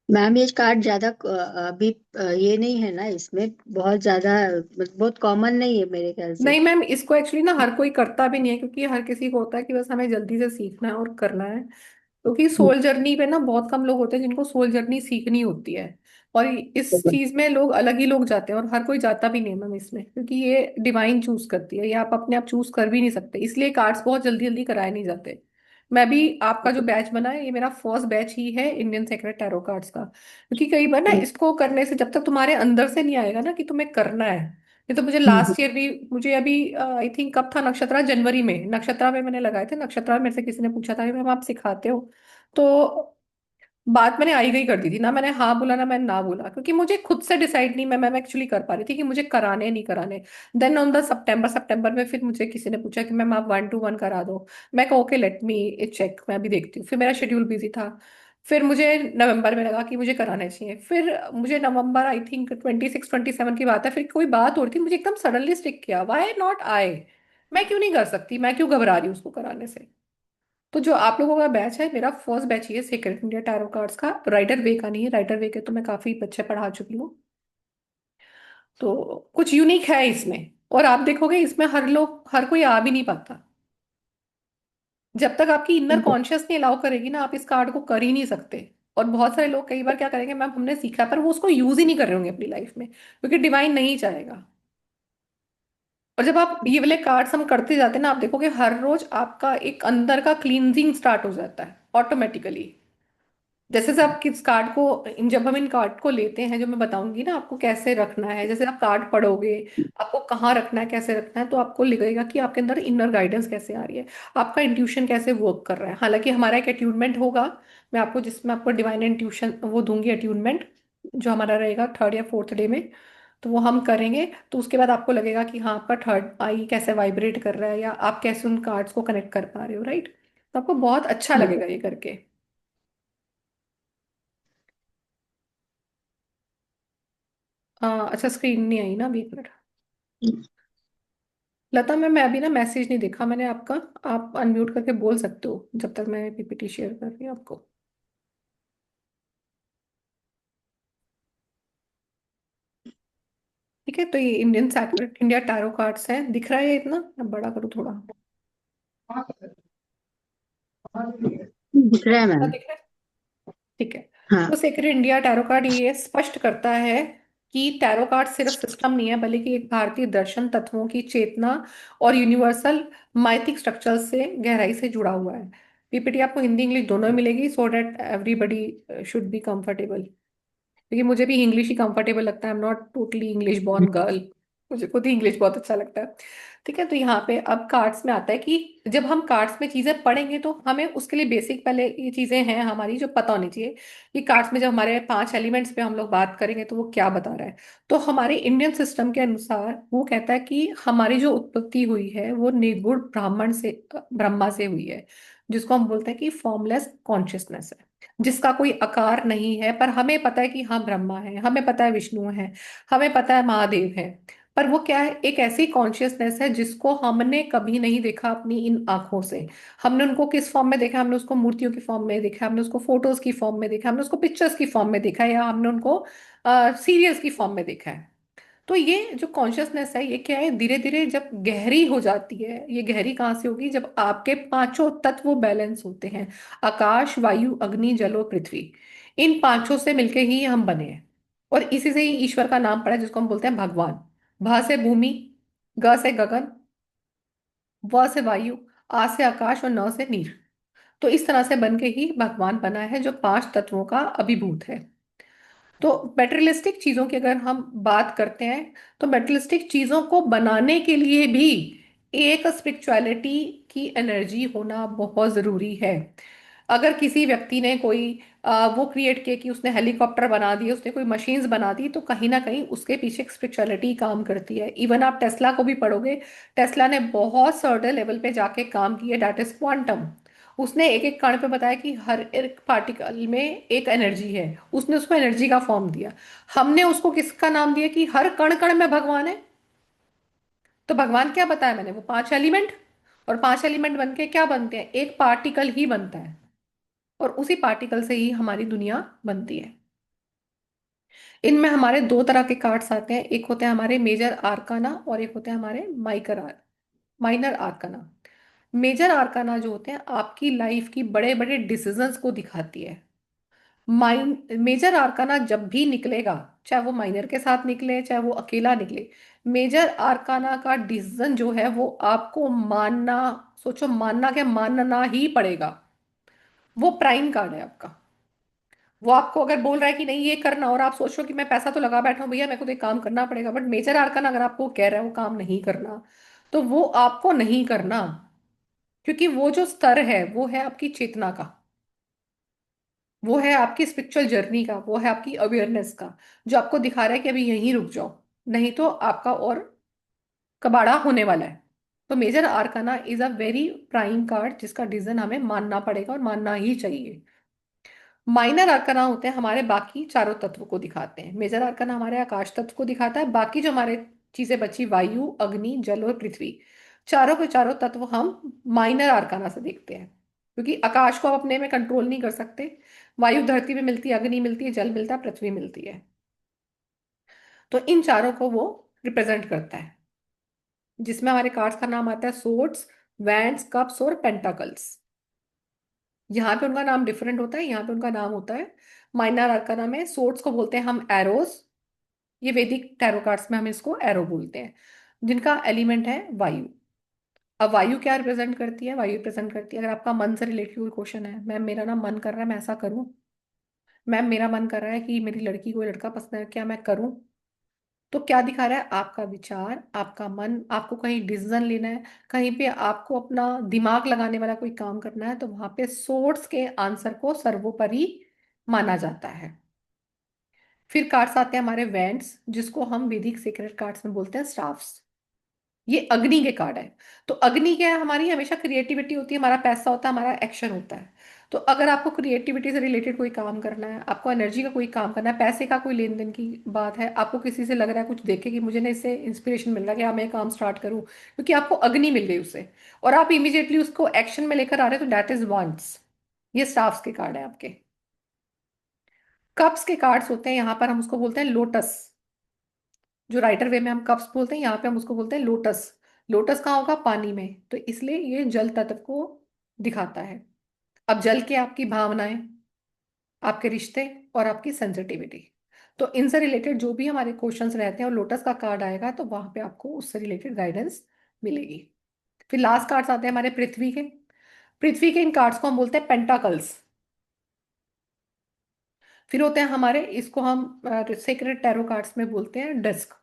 मैम ये कार्ड ज्यादा अभी ये नहीं है ना, इसमें बहुत ज्यादा मतलब बहुत कॉमन नहीं है मेरे ख्याल हूँ। से। नहीं मैम, इसको एक्चुअली ना हर कोई करता भी नहीं है, क्योंकि हर किसी को होता है कि बस हमें जल्दी से सीखना है और करना है। क्योंकि सोल जर्नी पे ना बहुत कम लोग होते हैं जिनको सोल जर्नी सीखनी होती है। और इस चीज में लोग अलग ही लोग जाते हैं, और हर कोई जाता भी नहीं है मैम इसमें, क्योंकि ये डिवाइन चूज करती है, ये आप अपने आप चूज कर भी नहीं सकते, इसलिए कार्ड्स बहुत जल्दी जल्दी कराए नहीं जाते। मैं भी, आपका जो बैच बना है ये मेरा फर्स्ट बैच ही है इंडियन सेक्रेट टैरो कार्ड्स का। क्योंकि कई बार ना इसको करने से, जब तक तुम्हारे अंदर से नहीं आएगा ना कि तुम्हें करना है। ये तो मुझे लास्ट ईयर भी, मुझे अभी आई थिंक कब था नक्षत्रा, जनवरी में नक्षत्रा में मैंने लगाए थे। नक्षत्रा में मेरे से किसी ने पूछा था कि मैम आप सिखाते हो, तो बात मैंने आई गई कर दी थी ना, मैंने हाँ बोला ना मैंने ना बोला, क्योंकि मुझे खुद से डिसाइड नहीं, मैं एक्चुअली कर पा रही थी कि मुझे कराने नहीं कराने। देन ऑन द सितंबर में फिर मुझे किसी ने पूछा कि मैम आप 1 to 1 करा दो। मैं कहा ओके लेट मी चेक, मैं अभी देखती हूँ। फिर मेरा शेड्यूल बिजी था। फिर मुझे नवंबर में लगा कि मुझे कराने चाहिए। फिर मुझे नवंबर आई थिंक 26 27 की बात है, फिर कोई बात हो रही थी, मुझे एकदम सडनली स्टिक किया, वाई नॉट आई, मैं क्यों नहीं कर सकती, मैं क्यों घबरा रही हूँ उसको कराने से। तो जो आप लोगों का बैच है, मेरा फर्स्ट बैच ही है सीक्रेट इंडिया टैरो कार्ड्स का, राइटर वे का नहीं है। राइटर वे के तो मैं काफी बच्चे पढ़ा चुकी हूँ। तो कुछ यूनिक है इसमें, और आप देखोगे इसमें हर लोग, हर कोई आ भी नहीं पाता। जब तक आपकी इनर कॉन्शियस नहीं अलाउ करेगी ना, आप इस कार्ड को कर ही नहीं सकते। और बहुत सारे लोग कई बार क्या करेंगे मैम, हमने सीखा पर वो उसको यूज ही नहीं कर रहे होंगे अपनी लाइफ में, क्योंकि डिवाइन नहीं चाहेगा। और जब आप ये वाले कार्ड्स हम करते जाते हैं ना, आप देखोगे हर रोज आपका एक अंदर का क्लींजिंग स्टार्ट हो जाता है ऑटोमेटिकली। जैसे से आप किस कार्ड को, जब हम इन कार्ड को लेते हैं, जो मैं बताऊंगी ना आपको कैसे रखना है, जैसे आप कार्ड पढ़ोगे, आपको कहाँ रखना है, कैसे रखना है, तो आपको लगेगा कि आपके अंदर इनर गाइडेंस कैसे आ रही है, आपका इंट्यूशन कैसे वर्क कर रहा है। हालांकि हमारा एक अट्यूनमेंट होगा, मैं आपको जिसमें आपको डिवाइन इंट्यूशन वो दूंगी अट्यूनमेंट, जो हमारा रहेगा 3rd या 4th डे में। तो वो हम करेंगे, तो उसके बाद आपको लगेगा कि हाँ आपका थर्ड आई कैसे वाइब्रेट कर रहा है, या आप कैसे उन कार्ड्स को कनेक्ट कर पा रहे हो, राइट। तो आपको बहुत अच्छा लगेगा ये करके। अच्छा, स्क्रीन नहीं आई ना अभी, 1 मिनट। लता मैम, मैं अभी ना मैसेज नहीं देखा मैंने आपका, आप अनम्यूट करके बोल सकते हो जब तक मैं पीपीटी शेयर कर रही हूँ आपको। ठीक है, तो ये Indian sacred India tarot cards है, दिख रहा है ये इतना, मैं बड़ा करूँ थोड़ा। दिख रहा है हाँ, मैम। दिख रहा है। ठीक है, हाँ। तो सेक्रेड इंडिया टैरो कार्ड ये स्पष्ट करता है कि टैरो कार्ड सिर्फ सिस्टम नहीं है, बल्कि एक भारतीय दर्शन, तत्वों की चेतना और यूनिवर्सल माइथिक स्ट्रक्चर से गहराई से जुड़ा हुआ है। पीपीटी आपको हिंदी इंग्लिश दोनों में मिलेगी, so that everybody should be comfortable. क्योंकि मुझे भी इंग्लिश ही कंफर्टेबल लगता है, I am not totally English born girl, मुझे खुद ही इंग्लिश बहुत अच्छा लगता है। ठीक है, तो यहाँ पे अब कार्ड्स में आता है कि जब हम कार्ड्स में चीजें पढ़ेंगे तो हमें उसके लिए बेसिक पहले ये चीजें हैं हमारी जो पता होनी चाहिए, कि कार्ड्स में जब हमारे 5 एलिमेंट्स पे हम लोग बात करेंगे तो वो क्या बता रहा है। तो हमारे इंडियन सिस्टम के अनुसार वो कहता है कि हमारी जो उत्पत्ति हुई है वो निर्गुण ब्राह्मण से, ब्रह्मा से हुई है, जिसको हम बोलते हैं कि फॉर्मलेस कॉन्शियसनेस है, जिसका कोई आकार नहीं है। पर हमें पता है कि हाँ ब्रह्मा है, हमें पता है विष्णु है, हमें पता है महादेव है। पर वो क्या है, एक ऐसी कॉन्शियसनेस है जिसको हमने कभी नहीं देखा अपनी इन आंखों से। हमने उनको किस फॉर्म में देखा? हमने उसको मूर्तियों की फॉर्म में देखा, हमने उसको फोटोज की फॉर्म में देखा, हमने उसको पिक्चर्स की फॉर्म में देखा, या हमने उनको सीरियल्स की फॉर्म में देखा है। तो ये जो कॉन्शियसनेस है, ये क्या है, धीरे धीरे जब गहरी हो जाती है, ये गहरी कहाँ से होगी? जब आपके पांचों तत्व बैलेंस होते हैं। आकाश, वायु, अग्नि, जल और पृथ्वी, इन पांचों से मिलके ही हम बने हैं। और इसी से ही ईश्वर का नाम पड़ा है, जिसको हम बोलते हैं भगवान। भ से भूमि, ग से गगन, व से वायु, आ से आकाश और न से नीर। तो इस तरह से बन के ही भगवान बना है, जो पांच तत्वों का अभिभूत है। तो मेटेरियलिस्टिक चीजों की अगर हम बात करते हैं, तो मेटेरियलिस्टिक चीजों को बनाने के लिए भी एक स्पिरिचुअलिटी की एनर्जी होना बहुत जरूरी है। अगर किसी व्यक्ति ने कोई वो क्रिएट किया कि उसने हेलीकॉप्टर बना दिए, उसने कोई मशीन्स बना दी, तो कहीं ना कहीं उसके पीछे एक स्पिरिचुअलिटी काम करती है। इवन आप टेस्ला को भी पढ़ोगे, टेस्ला ने बहुत सर्टेन लेवल पे जाके काम किया, डेट इज क्वांटम। उसने एक एक कण पे बताया कि हर एक पार्टिकल में एक एनर्जी है, उसने उसको एनर्जी का फॉर्म दिया। हमने उसको किसका नाम दिया कि हर कण कण में भगवान है। तो भगवान क्या बताया मैंने? वो पांच एलिमेंट। और पांच एलिमेंट बनके क्या बनते हैं? एक पार्टिकल ही बनता है। और उसी पार्टिकल से ही हमारी दुनिया बनती है। इनमें हमारे दो तरह के कार्ड्स आते हैं, एक होते हैं हमारे मेजर आर्काना और एक होते हैं हमारे माइनर आर्काना। मेजर आर्काना जो होते हैं, आपकी लाइफ की बड़े बड़े डिसीजंस को दिखाती है। मेजर आर्काना जब भी निकलेगा, चाहे वो माइनर के साथ निकले चाहे वो अकेला निकले, मेजर आर्काना का डिसीजन जो है वो आपको मानना, सोचो मानना क्या, मानना ही पड़ेगा। वो प्राइम कार्ड है आपका। वो आपको अगर बोल रहा है कि नहीं ये करना, और आप सोच रहे हो कि मैं पैसा तो लगा बैठा हूं भैया, मेरे को तो एक काम करना पड़ेगा, बट मेजर आर्कन अगर आपको कह रहा है वो काम नहीं करना, तो वो आपको नहीं करना। क्योंकि वो जो स्तर है वो है आपकी चेतना का, वो है आपकी स्पिरिचुअल जर्नी का, वो है आपकी अवेयरनेस का, जो आपको दिखा रहा है कि अभी यहीं रुक जाओ, नहीं तो आपका और कबाड़ा होने वाला है। तो major arcana is a very prime card, जिसका डिसीजन हमें मानना पड़ेगा और मानना ही चाहिए। माइनर आर्कना होते हैं हमारे बाकी चारों तत्व को दिखाते हैं। मेजर आर्कना हमारे आकाश तत्व को दिखाता है, बाकी जो हमारे चीजें बची, वायु, अग्नि, जल और पृथ्वी, चारों के चारों तत्व हम माइनर आर्कना से देखते हैं। क्योंकि आकाश को आप अपने में कंट्रोल नहीं कर सकते। वायु धरती में मिलती है, अग्नि मिलती है, जल मिलता है, पृथ्वी मिलती है। तो इन चारों को वो रिप्रेजेंट करता है, जिसमें हमारे कार्ड्स का नाम आता है सोर्ड्स, वैंड्स, कप्स और पेंटाकल्स। यहाँ पे उनका नाम डिफरेंट होता है, यहाँ पे उनका नाम होता है माइनर आर्काना में सोर्ड्स को बोलते हैं हम एरोस। ये वैदिक टैरो कार्ड्स में हम इसको एरो बोलते हैं, जिनका एलिमेंट है वायु। अब वायु क्या रिप्रेजेंट करती है? वायु रिप्रेजेंट करती है, अगर आपका मन से रिलेटेड कोई क्वेश्चन है, मैम मेरा ना मन कर रहा है मैं ऐसा करूं, मैम मेरा मन कर रहा है कि मेरी लड़की को लड़का पसंद है, क्या मैं करूं? तो क्या दिखा रहा है? आपका विचार, आपका मन, आपको कहीं डिसीजन लेना है, कहीं पे आपको अपना दिमाग लगाने वाला कोई काम करना है, तो वहां पे सोर्स के आंसर को सर्वोपरि माना जाता है। फिर कार्ड्स आते हैं हमारे वैंड्स, जिसको हम वैदिक सीक्रेट कार्ड्स में बोलते हैं स्टाफ्स। ये अग्नि के कार्ड है। तो अग्नि क्या है? हमारी हमेशा क्रिएटिविटी होती है, हमारा पैसा होता है, हमारा एक्शन होता है। तो अगर आपको क्रिएटिविटी से रिलेटेड कोई काम करना है, आपको एनर्जी का कोई काम करना है, पैसे का कोई लेन देन की बात है, आपको किसी से लग रहा है कुछ देखे कि मुझे ना इससे इंस्पिरेशन मिल रहा है कि हाँ मैं काम स्टार्ट करूँ, क्योंकि आपको अग्नि मिल गई उससे, और आप इमीडिएटली उसको एक्शन में लेकर आ रहे हो, तो दैट इज वांट्स। ये स्टाफ्स के कार्ड है आपके। कप्स के कार्ड्स होते हैं, यहाँ पर हम उसको बोलते हैं लोटस। जो राइटर वे में हम कप्स बोलते हैं, यहाँ पे हम उसको बोलते हैं लोटस। लोटस कहाँ होगा? पानी में, तो इसलिए ये जल तत्व को दिखाता है। अब जल के आपकी भावनाएं, आपके रिश्ते और आपकी सेंसिटिविटी, तो इनसे रिलेटेड जो भी हमारे क्वेश्चंस रहते हैं और लोटस का कार्ड आएगा, तो वहां पे आपको उससे रिलेटेड गाइडेंस मिलेगी। फिर लास्ट कार्ड्स आते हैं हमारे पृथ्वी के। पृथ्वी के इन कार्ड्स को हम बोलते हैं पेंटाकल्स। फिर होते हैं हमारे, इसको हम सेक्रेट टैरो कार्ड्स में बोलते हैं डिस्क।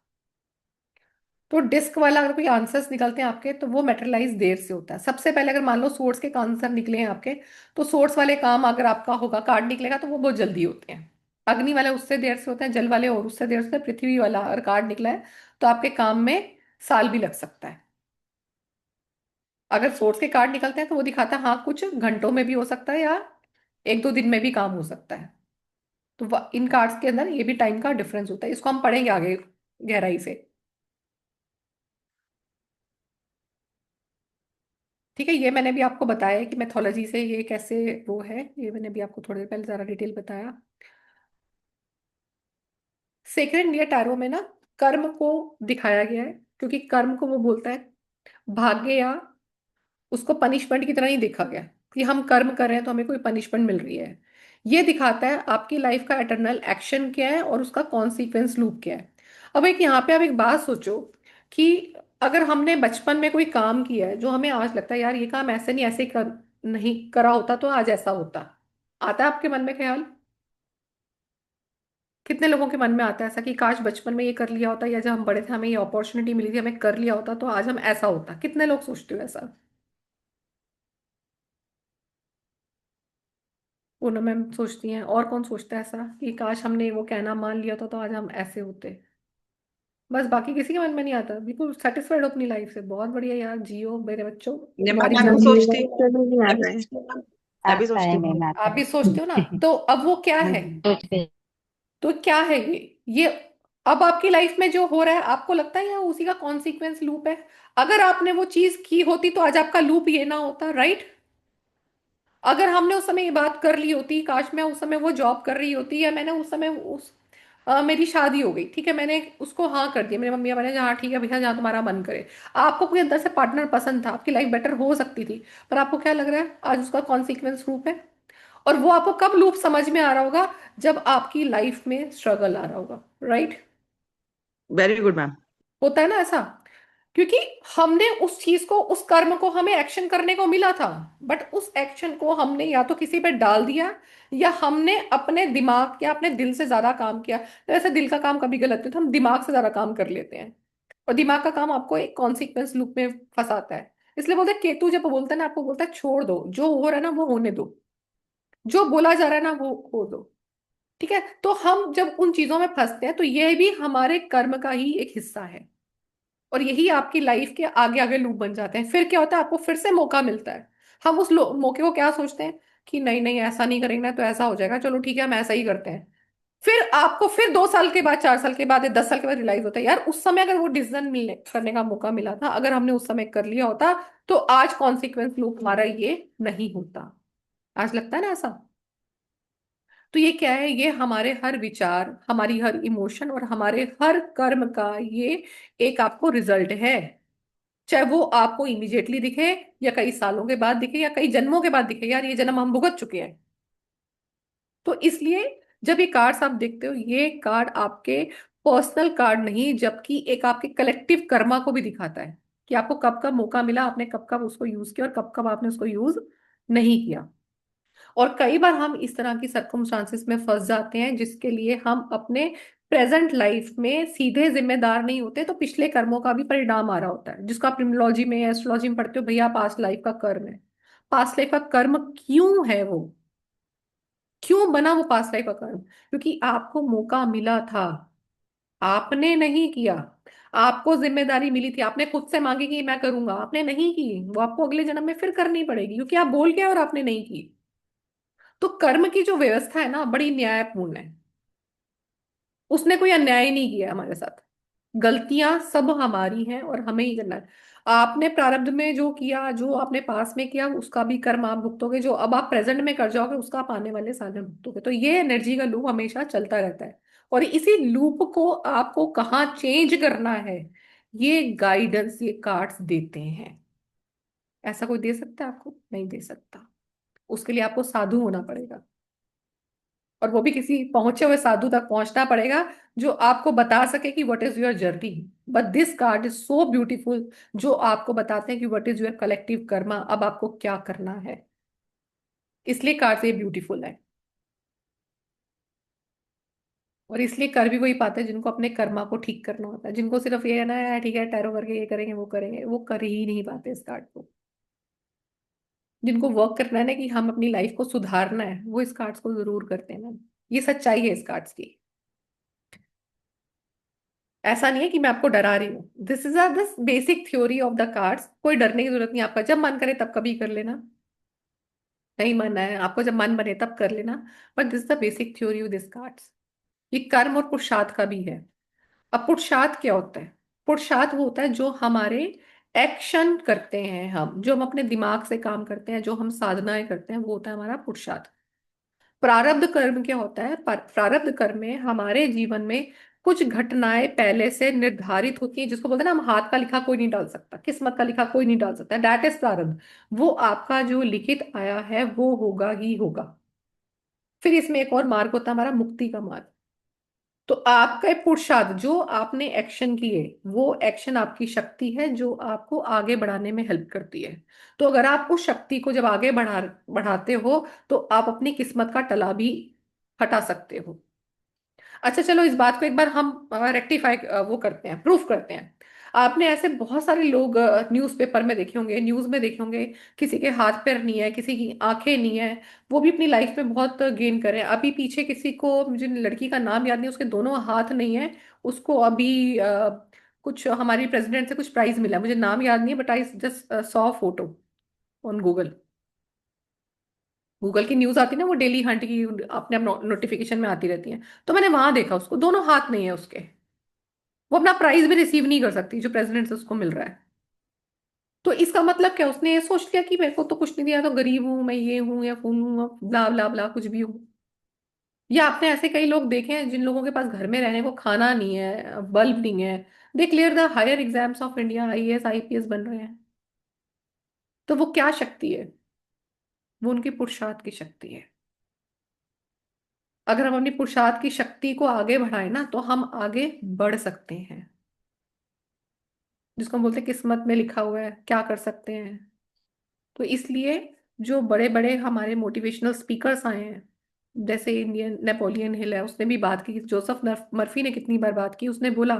तो डिस्क वाला अगर कोई आंसर्स निकलते हैं आपके, तो वो मेटेरियलाइज देर से होता है। सबसे पहले अगर मान लो सोर्स के आंसर निकले हैं आपके, तो सोर्स वाले काम अगर आपका होगा, कार्ड निकलेगा, तो वो बहुत जल्दी होते हैं। अग्नि वाले उससे देर से होते हैं, जल वाले और उससे देर से होते हैं, पृथ्वी वाला अगर कार्ड निकला है तो आपके काम में साल भी लग सकता है। अगर सोर्स के कार्ड निकलते हैं तो वो दिखाता है हाँ कुछ घंटों में भी हो सकता है, या एक दो दिन में भी काम हो सकता है। तो इन कार्ड्स के अंदर ये भी टाइम का डिफरेंस होता है, इसको हम पढ़ेंगे आगे गहराई से। ठीक है, ये मैंने भी आपको बताया कि मैथोलॉजी से ये कैसे वो है, ये मैंने भी आपको थोड़ी देर पहले ज़्यादा डिटेल बताया। सेक्रेड इंडिया टैरो में ना कर्म को दिखाया गया है, क्योंकि कर्म को वो बोलता है भाग्य, या उसको पनिशमेंट की तरह नहीं देखा गया कि हम कर्म कर रहे हैं तो हमें कोई पनिशमेंट मिल रही है। ये दिखाता है आपकी लाइफ का एटर्नल एक्शन क्या है और उसका कॉन्सिक्वेंस लूप क्या है। अब एक यहाँ पे आप एक बात सोचो कि अगर हमने बचपन में कोई काम किया है जो हमें आज लगता है यार ये काम ऐसे नहीं, ऐसे कर नहीं करा होता तो आज ऐसा होता, आता है आपके मन में ख्याल? कितने लोगों के मन में आता है ऐसा कि काश बचपन में ये कर लिया होता, या जब हम बड़े थे हमें ये अपॉर्चुनिटी मिली थी हमें कर लिया होता तो आज हम ऐसा होता? कितने लोग सोचते हो ऐसा? पूनम मैम सोचती हैं, और कौन सोचता है ऐसा कि काश हमने वो कहना मान लिया था तो आज हम ऐसे होते? बस बाकी किसी के मन में नहीं आता, बिल्कुल सेटिस्फाइड हो अपनी लाइफ से, बहुत बढ़िया यार, जियो मेरे बच्चों, नहीं मैम, तुम्हारी मैं भी मर्जी। सोचती मेरे हूँ। को भी नहीं मैं भी आता है। सोचती हूँ मैम, मैं भी आता सोचती है, हूँ। नहीं आता आप भी सोचते हो ना, है। तो अब वो क्या है? तो क्या है ये अब आपकी लाइफ में जो हो रहा है आपको लगता है ये उसी का कॉन्सिक्वेंस लूप है? अगर आपने वो चीज की होती तो आज आपका लूप ये ना होता, राइट? अगर हमने उस समय ये बात कर ली होती, काश मैं उस समय वो जॉब कर रही होती, या मैंने उस समय मेरी शादी हो गई, ठीक है, मैंने उसको हाँ कर दिया, मेरे मम्मी पापा ने हाँ ठीक है भैया जहाँ तुम्हारा मन करे, आपको कोई अंदर से पार्टनर पसंद था, आपकी लाइफ बेटर हो सकती थी, पर आपको क्या लग रहा है आज उसका कॉन्सिक्वेंस लूप है? और वो आपको कब लूप समझ में आ रहा होगा? जब आपकी लाइफ में स्ट्रगल आ रहा होगा, राइट? Very good ma'am. होता है ना ऐसा, क्योंकि हमने उस चीज को, उस कर्म को हमें एक्शन करने को मिला था, बट उस एक्शन को हमने या तो किसी पे डाल दिया, या हमने अपने दिमाग या अपने दिल से ज्यादा काम किया। तो ऐसे दिल का काम कभी गलत नहीं, तो हम दिमाग से ज्यादा काम कर लेते हैं, और दिमाग का काम आपको एक कॉन्सिक्वेंस लूप में फंसाता है। इसलिए बोलते हैं केतु जब बोलता है ना, आपको बोलता है छोड़ दो, जो हो रहा है ना वो होने दो, जो बोला जा रहा है ना वो हो दो। ठीक है, तो हम जब उन चीजों में फंसते हैं तो यह भी हमारे कर्म का ही एक हिस्सा है, और यही आपकी लाइफ के आगे आगे लूप बन जाते हैं। फिर क्या होता है, आपको फिर से मौका मिलता है, हम उस मौके को क्या सोचते हैं कि नहीं नहीं ऐसा नहीं करेंगे ना तो ऐसा हो जाएगा, चलो ठीक है हम ऐसा ही करते हैं। फिर आपको फिर 2 साल के बाद, 4 साल के बाद या 10 साल के बाद रियलाइज होता है यार उस समय अगर वो डिसीजन मिलने करने का मौका मिला था, अगर हमने उस समय कर लिया होता तो आज कॉन्सिक्वेंस लूप हमारा ये नहीं होता। आज लगता है ना ऐसा? तो ये क्या है, ये हमारे हर विचार, हमारी हर इमोशन और हमारे हर कर्म का ये एक आपको रिजल्ट है। चाहे वो आपको इमीडिएटली दिखे, या कई सालों के बाद दिखे, या कई जन्मों के बाद दिखे, यार ये जन्म हम भुगत चुके हैं। तो इसलिए जब ये कार्ड्स आप देखते हो, ये कार्ड आपके पर्सनल कार्ड नहीं, जबकि एक आपके कलेक्टिव कर्मा को भी दिखाता है कि आपको कब कब मौका मिला, आपने कब कब उसको यूज किया, और कब कब आपने उसको यूज नहीं किया। और कई बार हम इस तरह की सर्कमस्टांसिस में फंस जाते हैं जिसके लिए हम अपने प्रेजेंट लाइफ में सीधे जिम्मेदार नहीं होते, तो पिछले कर्मों का भी परिणाम आ रहा होता है, जिसको आप न्यूमरोलॉजी में, एस्ट्रोलॉजी में पढ़ते हो, भैया पास्ट लाइफ का कर्म है। पास्ट लाइफ का कर्म क्यों है वो, क्यों बना वो पास्ट लाइफ का कर्म? क्योंकि आपको मौका मिला था, आपने नहीं किया। आपको जिम्मेदारी मिली थी, आपने खुद से मांगी कि मैं करूंगा, आपने नहीं की, वो आपको अगले जन्म में फिर करनी पड़ेगी, क्योंकि आप बोल के आए और आपने नहीं की। तो कर्म की जो व्यवस्था है ना बड़ी न्यायपूर्ण है, उसने कोई अन्याय नहीं किया हमारे साथ। गलतियां सब हमारी हैं और हमें ही करना है। आपने प्रारब्ध में जो किया, जो आपने पास में किया, उसका भी कर्म आप भुगतोगे, जो अब आप प्रेजेंट में कर जाओगे उसका आप आने वाले साल में भुगतोगे। तो ये एनर्जी का लूप हमेशा चलता रहता है, और इसी लूप को आपको कहाँ चेंज करना है, ये गाइडेंस ये कार्ड्स देते हैं। ऐसा कोई दे सकता है आपको? नहीं दे सकता। उसके लिए आपको साधु होना पड़ेगा, और वो भी किसी पहुंचे हुए साधु तक पहुंचना पड़ेगा जो आपको बता सके कि what is your journey. But this card is so beautiful, जो आपको बताते हैं कि what is your collective Karma, अब आपको क्या करना है। इसलिए कार्ड ये ब्यूटीफुल है, और इसलिए कर भी वही पाते हैं जिनको अपने कर्मा को ठीक करना होता है। जिनको सिर्फ ये है ना यार ठीक है टैरो करके ये करेंगे वो करेंगे, वो कर ही नहीं पाते इस कार्ड को। जिनको वर्क करना है ना कि हम अपनी लाइफ को सुधारना है, वो इस कार्ड्स को जरूर करते हैं ना। ये सच्चाई है इस कार्ड्स की। ऐसा नहीं है कि मैं आपको डरा रही हूँ, this is this basic theory of the cards. कोई डरने की जरूरत नहीं, आपका जब मन करे तब कभी कर लेना, नहीं मन है आपको जब मन बने तब कर लेना। But this the basic theory of this cards. ये कर्म और पुरुषार्थ का भी है। अब पुरुषार्थ क्या होता है? पुरुषार्थ वो होता है जो हमारे एक्शन करते हैं हम, जो हम अपने दिमाग से काम करते हैं, जो हम साधनाएं करते हैं, वो होता है हमारा पुरुषार्थ। प्रारब्ध कर्म क्या होता है? प्रारब्ध कर्म में हमारे जीवन में कुछ घटनाएं पहले से निर्धारित होती हैं, जिसको बोलते हैं ना, हम हाथ का लिखा कोई नहीं डाल सकता, किस्मत का लिखा कोई नहीं डाल सकता, दैट इज प्रारब्ध। वो आपका जो लिखित आया है वो होगा ही होगा। फिर इसमें एक और मार्ग होता है हमारा, मुक्ति का मार्ग। तो आपका पुरुषार्थ, जो आपने एक्शन किए, वो एक्शन आपकी शक्ति है जो आपको आगे बढ़ाने में हेल्प करती है। तो अगर आप उस शक्ति को जब आगे बढ़ाते हो, तो आप अपनी किस्मत का टला भी हटा सकते हो। अच्छा चलो, इस बात को एक बार हम रेक्टिफाई वो करते हैं, प्रूफ करते हैं। आपने ऐसे बहुत सारे लोग न्यूज़पेपर में देखे होंगे, न्यूज़ में देखे होंगे, किसी के हाथ पैर नहीं है, किसी की आंखें नहीं है, वो भी अपनी लाइफ में बहुत गेन कर रहे हैं। अभी पीछे किसी को, मुझे लड़की का नाम याद नहीं, उसके दोनों हाथ नहीं है, उसको अभी कुछ हमारी प्रेसिडेंट से कुछ प्राइज मिला, मुझे नाम याद नहीं है, but I just saw photo on Google. Google की न्यूज आती है ना, वो डेली हंट की अपने आप नोटिफिकेशन में आती रहती है। तो मैंने वहां देखा, उसको दोनों हाथ नहीं है उसके, वो अपना प्राइज भी रिसीव नहीं कर सकती जो प्रेसिडेंट से उसको मिल रहा है। तो इसका मतलब क्या, उसने ये सोच लिया कि मेरे को तो कुछ नहीं दिया, तो गरीब हूं मैं, ये हूं या खून हूं, ब्ला ब्ला ब्ला कुछ भी हूं। या आपने ऐसे कई लोग देखे हैं जिन लोगों के पास घर में रहने को खाना नहीं है, बल्ब नहीं है, they clear the higher exams of India, IAS IPS बन रहे हैं। तो वो क्या शक्ति है? वो उनकी पुरुषार्थ की शक्ति है। अगर हम अपनी पुरुषार्थ की शक्ति को आगे बढ़ाएं ना, तो हम आगे बढ़ सकते हैं। जिसको हम बोलते हैं किस्मत में लिखा हुआ है, क्या कर सकते हैं। तो इसलिए जो बड़े बड़े हमारे मोटिवेशनल स्पीकर्स आए हैं, जैसे इंडियन नेपोलियन हिल है, उसने भी बात की, जोसेफ मर्फी ने कितनी बार बात की, उसने बोला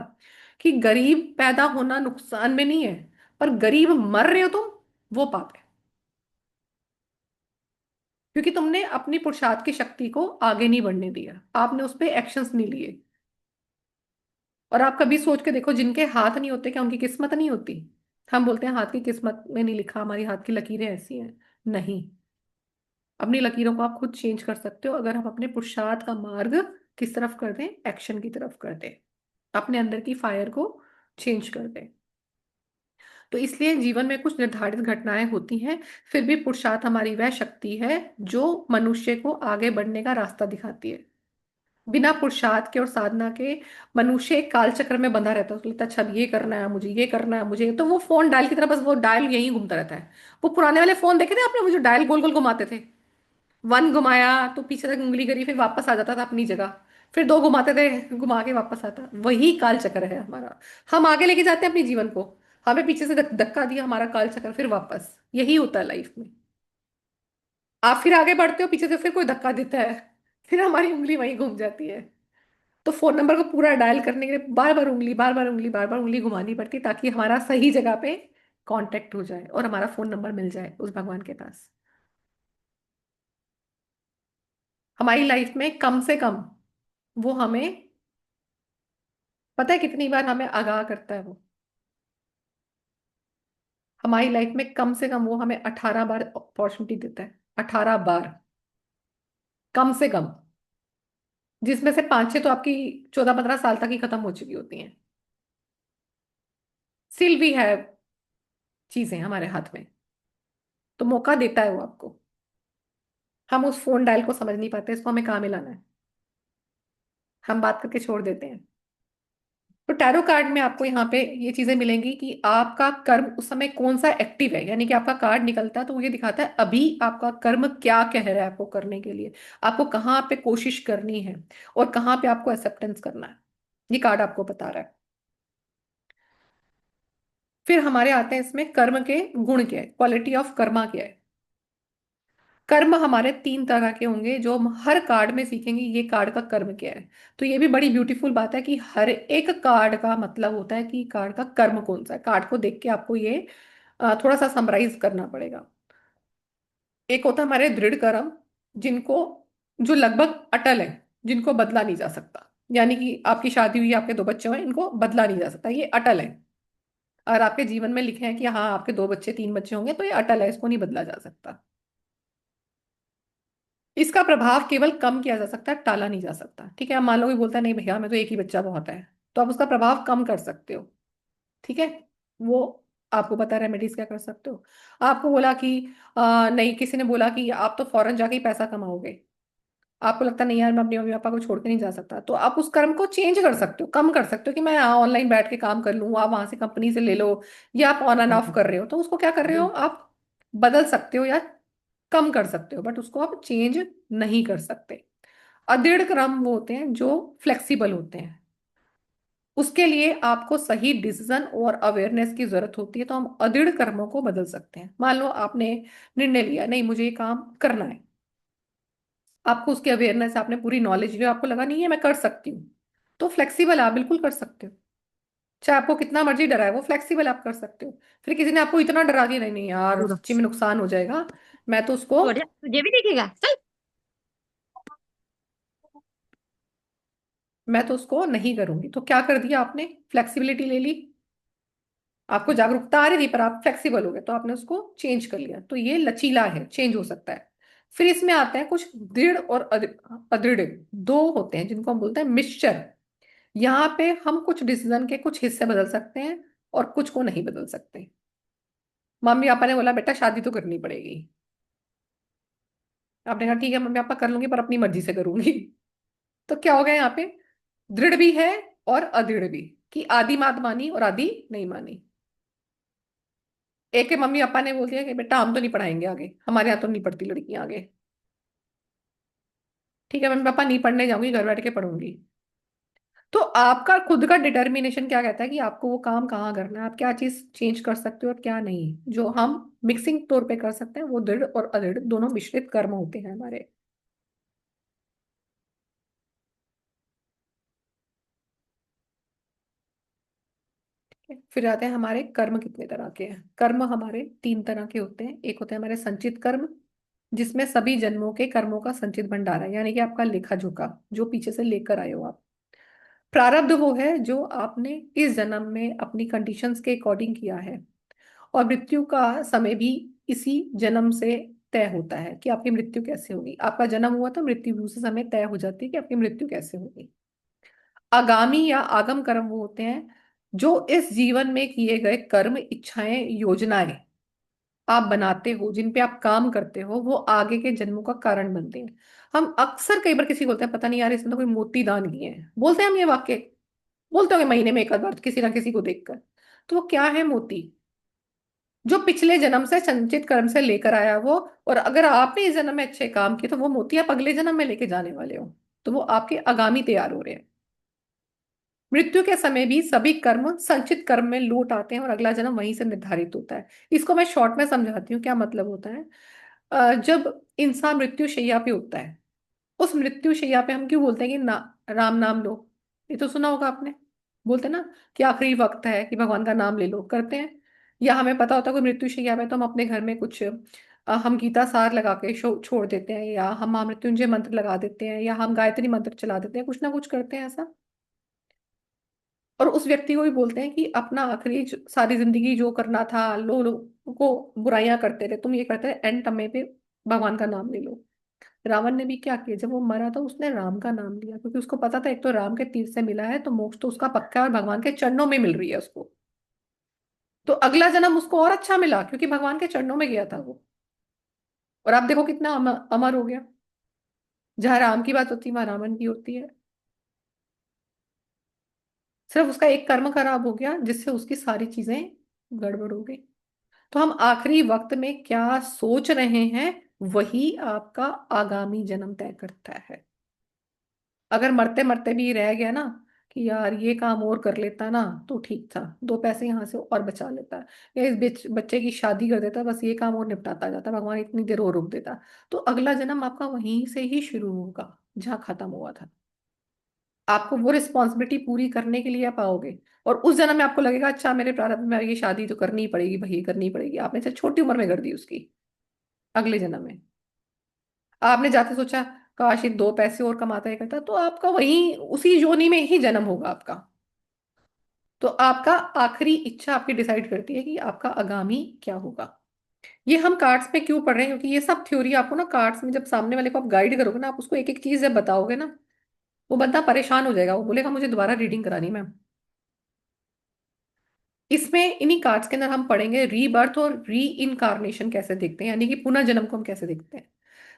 कि गरीब पैदा होना नुकसान में नहीं है, पर गरीब मर रहे हो तुम, वो पाप है। क्योंकि तुमने अपनी पुरुषार्थ की शक्ति को आगे नहीं बढ़ने दिया, आपने उस पर एक्शंस नहीं लिए। और आप कभी सोच के देखो, जिनके हाथ नहीं होते, क्या उनकी किस्मत नहीं होती? हम बोलते हैं हाथ की किस्मत में नहीं लिखा, हमारी हाथ की लकीरें ऐसी हैं। नहीं, अपनी लकीरों को आप खुद चेंज कर सकते हो, अगर हम अपने पुरुषार्थ का मार्ग किस तरफ कर दें, एक्शन की तरफ कर दें, अपने अंदर की फायर को चेंज कर दें। तो इसलिए जीवन में कुछ निर्धारित घटनाएं होती हैं, फिर भी पुरुषार्थ हमारी वह शक्ति है जो मनुष्य को आगे बढ़ने का रास्ता दिखाती है। बिना पुरुषार्थ के और साधना के मनुष्य एक काल चक्र में बंधा रहता है, उसको लगता है अच्छा अब ये करना है मुझे, ये करना है मुझे, तो वो फोन डायल की तरह बस वो डायल यहीं घूमता रहता है। वो पुराने वाले फोन देखे थे आपने, वो जो डायल गोल गोल घुमाते थे, वन घुमाया तो पीछे तक उंगली करी, फिर वापस आ जाता था अपनी जगह, फिर दो घुमाते थे, घुमा के वापस आता, वही काल चक्र है हमारा। हम आगे लेके जाते हैं अपने जीवन को, हमें पीछे से धक्का दिया, हमारा काल चक्र फिर वापस, यही होता है लाइफ में। आप फिर आगे बढ़ते हो, पीछे से फिर कोई धक्का देता है, फिर हमारी उंगली वहीं घूम जाती है। तो फोन नंबर को पूरा डायल करने के लिए बार बार उंगली, बार बार उंगली, बार बार उंगली घुमानी पड़ती है, ताकि हमारा सही जगह पे कांटेक्ट हो जाए और हमारा फोन नंबर मिल जाए उस भगवान के पास। हमारी लाइफ में कम से कम वो हमें, पता है कितनी बार हमें आगाह करता है वो? हमारी लाइफ में कम से कम वो हमें 18 बार अपॉर्चुनिटी देता है, 18 बार, कम से कम। जिसमें से 5-6 तो आपकी 14-15 साल तक ही खत्म हो चुकी होती हैं। स्टिल भी है चीजें हमारे हाथ में, तो मौका देता है वो आपको। हम उस फोन डायल को समझ नहीं पाते, इसको हमें कहाँ मिलाना है, हम बात करके छोड़ देते हैं। तो टैरो कार्ड में आपको यहाँ पे ये चीजें मिलेंगी कि आपका कर्म उस समय कौन सा एक्टिव है, यानी कि आपका कार्ड निकलता है तो वो ये दिखाता है अभी आपका कर्म क्या कह रहा है आपको करने के लिए, आपको कहाँ पे कोशिश करनी है और कहाँ पे आपको एक्सेप्टेंस करना है, ये कार्ड आपको बता रहा है। फिर हमारे आते हैं इसमें कर्म के गुण क्या है, क्वालिटी ऑफ कर्मा क्या है। कर्म हमारे 3 तरह के होंगे जो हम हर कार्ड में सीखेंगे, ये कार्ड का कर्म क्या है। तो ये भी बड़ी ब्यूटीफुल बात है कि हर एक कार्ड का मतलब होता है कि कार्ड का कर्म कौन सा है। कार्ड को देख के आपको ये थोड़ा सा समराइज करना पड़ेगा। एक होता है हमारे दृढ़ कर्म, जिनको, जो लगभग अटल है, जिनको बदला नहीं जा सकता, यानी कि आपकी शादी हुई, आपके 2 बच्चे हुए, इनको बदला नहीं जा सकता, ये अटल है। और आपके जीवन में लिखे हैं कि हाँ आपके 2 बच्चे 3 बच्चे होंगे, तो ये अटल है, इसको नहीं बदला जा सकता। इसका प्रभाव केवल कम किया जा सकता है, टाला नहीं जा सकता। ठीक है, अब मान लो कोई बोलता है नहीं भैया मैं तो एक ही बच्चा बहुत है, तो आप उसका प्रभाव कम कर सकते हो। ठीक है, वो आपको पता है रेमेडीज क्या कर सकते हो। आपको बोला कि नहीं, किसी ने बोला कि आप तो फॉरेन जाके ही पैसा कमाओगे, आपको लगता नहीं यार मैं अपने मम्मी पापा को छोड़ के नहीं जा सकता, तो आप उस कर्म को चेंज कर सकते हो, कम कर सकते हो कि मैं यहाँ ऑनलाइन बैठ के काम कर लूँ, आप वहां से कंपनी से ले लो, या आप ऑन एंड ऑफ कर रहे हो, तो उसको क्या कर रहे हो आप, बदल सकते हो या कम कर सकते हो, बट उसको आप चेंज नहीं कर सकते। अदृढ़ क्रम वो होते हैं जो फ्लेक्सिबल होते हैं, उसके लिए आपको सही डिसीजन और अवेयरनेस की जरूरत होती है, तो हम अदृढ़ कर्मों को बदल सकते हैं। मान लो आपने निर्णय लिया नहीं मुझे ये काम करना है, आपको उसकी अवेयरनेस, आपने पूरी नॉलेज ली, आपको लगा नहीं है मैं कर सकती हूँ, तो फ्लेक्सिबल आप बिल्कुल कर सकते हो। चाहे आपको कितना मर्जी डराए, वो फ्लेक्सिबल आप कर सकते हो। फिर किसी ने आपको इतना डरा दिया नहीं नहीं यार पूरा सच्ची में नुकसान हो जाएगा, मैं तो उसको तू हट जा, तुझे भी दिखेगा, चल। मैं तो उसको नहीं करूंगी, तो क्या कर दिया आपने, फ्लेक्सिबिलिटी ले ली। आपको जागरूकता आ रही थी पर आप फ्लेक्सिबल हो गए, तो आपने उसको चेंज कर लिया, तो ये लचीला है, चेंज हो सकता है। फिर इसमें आते हैं कुछ दृढ़ और अदृढ़, दो होते हैं जिनको हम बोलते हैं मिक्सचर। यहाँ पे हम कुछ डिसीजन के कुछ हिस्से बदल सकते हैं और कुछ को नहीं बदल सकते। मम्मी पापा ने बोला बेटा शादी तो करनी पड़ेगी, आपने कहा ठीक है मम्मी पापा कर लूंगी पर अपनी मर्जी से करूंगी। तो क्या हो गया यहाँ पे, दृढ़ भी है और अदृढ़ भी, कि आधी बात मानी और आधी नहीं मानी। एक के मम्मी पापा ने बोल दिया कि बेटा हम तो नहीं पढ़ाएंगे आगे, हमारे यहाँ तो नहीं पढ़ती लड़कियां आगे, ठीक है मम्मी पापा नहीं पढ़ने जाऊंगी, घर बैठ के पढ़ूंगी। तो आपका खुद का डिटर्मिनेशन क्या कहता है कि आपको वो काम कहाँ करना है, आप क्या चीज चेंज कर सकते हो और क्या नहीं। जो हम मिक्सिंग तौर पे कर सकते हैं वो दृढ़ और अदृढ़ दोनों मिश्रित कर्म होते हैं हमारे। फिर आते हैं हमारे कर्म कितने तरह के हैं। कर्म हमारे तीन तरह के होते हैं। एक होते हैं हमारे संचित कर्म, जिसमें सभी जन्मों के कर्मों का संचित भंडार है, यानी कि आपका लेखा जोखा जो पीछे से लेकर आए हो आप। प्रारब्ध वो है जो आपने इस जन्म में अपनी कंडीशंस के अकॉर्डिंग किया है, और मृत्यु का समय भी इसी जन्म से तय होता है कि आपकी मृत्यु कैसे होगी। आपका जन्म हुआ तो मृत्यु भी उसी समय तय हो जाती है कि आपकी मृत्यु कैसे होगी। आगामी या आगम कर्म वो होते हैं जो इस जीवन में किए गए कर्म, इच्छाएं, योजनाएं आप बनाते हो, जिन पे आप काम करते हो, वो आगे के जन्मों का कारण बनते हैं। हम अक्सर कई बार किसी को बोलते हैं पता नहीं यार इसने तो कोई मोती दान किए हैं, बोलते हैं हम ये वाक्य, बोलते होंगे महीने में एक आध बार किसी ना किसी को देखकर। तो वो क्या है मोती, जो पिछले जन्म से संचित कर्म से लेकर आया वो, और अगर आपने इस जन्म में अच्छे काम किए तो वो मोती आप अगले जन्म में लेके जाने वाले हो, तो वो आपके आगामी तैयार हो रहे हैं। मृत्यु के समय भी सभी कर्म संचित कर्म में लौट आते हैं और अगला जन्म वहीं से निर्धारित होता है। इसको मैं शॉर्ट में समझाती हूँ क्या मतलब होता है। जब इंसान मृत्यु शैया पे होता है, उस मृत्यु शैया पे हम क्यों बोलते हैं कि राम नाम लो, ये तो सुना होगा आपने, बोलते हैं ना कि आखिरी वक्त है कि भगवान का नाम ले लो, करते हैं। या हमें पता होता है कोई मृत्यु शैया पे तो हम अपने घर में कुछ हम गीता सार लगा के छोड़ देते हैं, या हम महामृत्युंजय मंत्र लगा देते हैं, या हम गायत्री मंत्र चला देते हैं, कुछ ना कुछ करते हैं ऐसा। और उस व्यक्ति को भी बोलते हैं कि अपना आखिरी सारी जिंदगी जो करना था, लो लो को बुराइयां करते रहे, तुम ये करते रहे, एंड समय पे भगवान का नाम ले लो। रावण ने भी क्या किया, जब वो मरा था उसने राम का नाम लिया, क्योंकि उसको पता था एक तो राम के तीर से मिला है तो मोक्ष तो उसका पक्का है और भगवान के चरणों में मिल रही है उसको, तो अगला जन्म उसको और अच्छा मिला क्योंकि भगवान के चरणों में गया था वो। और आप देखो कितना अमर हो गया। जहां राम की बात होती है वहां रावण की होती है। सिर्फ उसका एक कर्म खराब हो गया जिससे उसकी सारी चीजें गड़बड़ हो गई। तो हम आखिरी वक्त में क्या सोच रहे हैं वही आपका आगामी जन्म तय करता है। अगर मरते मरते भी रह गया ना कि यार ये काम और कर लेता ना तो ठीक था, दो पैसे यहाँ से और बचा लेता, या इस बच्चे की शादी कर देता, बस ये काम और निपटाता जाता, भगवान इतनी देर और रुक देता, तो अगला जन्म आपका वहीं से ही शुरू होगा जहाँ खत्म हुआ था। आपको वो रिस्पॉन्सिबिलिटी पूरी करने के लिए आप आओगे, और उस जन्म में आपको लगेगा अच्छा मेरे प्रारब्ध में ये शादी तो करनी ही पड़ेगी भाई, करनी ही पड़ेगी, आपने से छोटी उम्र में कर दी उसकी। अगले जन्म में आपने जाते सोचा काश ये दो पैसे और कमाता है करता, तो आपका वही उसी योनि में ही जन्म होगा आपका। तो आपका आखिरी इच्छा आपकी डिसाइड करती है कि आपका आगामी क्या होगा। ये हम कार्ड्स पे क्यों पढ़ रहे हैं, क्योंकि ये सब थ्योरी आपको ना कार्ड्स में जब सामने वाले को आप गाइड करोगे ना, आप उसको एक एक चीज जब बताओगे ना, वो बंदा परेशान हो जाएगा, वो बोलेगा मुझे दोबारा रीडिंग करानी मैम। इसमें इन्हीं कार्ड्स के अंदर हम पढ़ेंगे रीबर्थ और री इनकारनेशन कैसे देखते हैं, यानी कि पुनर्जन्म को हम कैसे देखते हैं।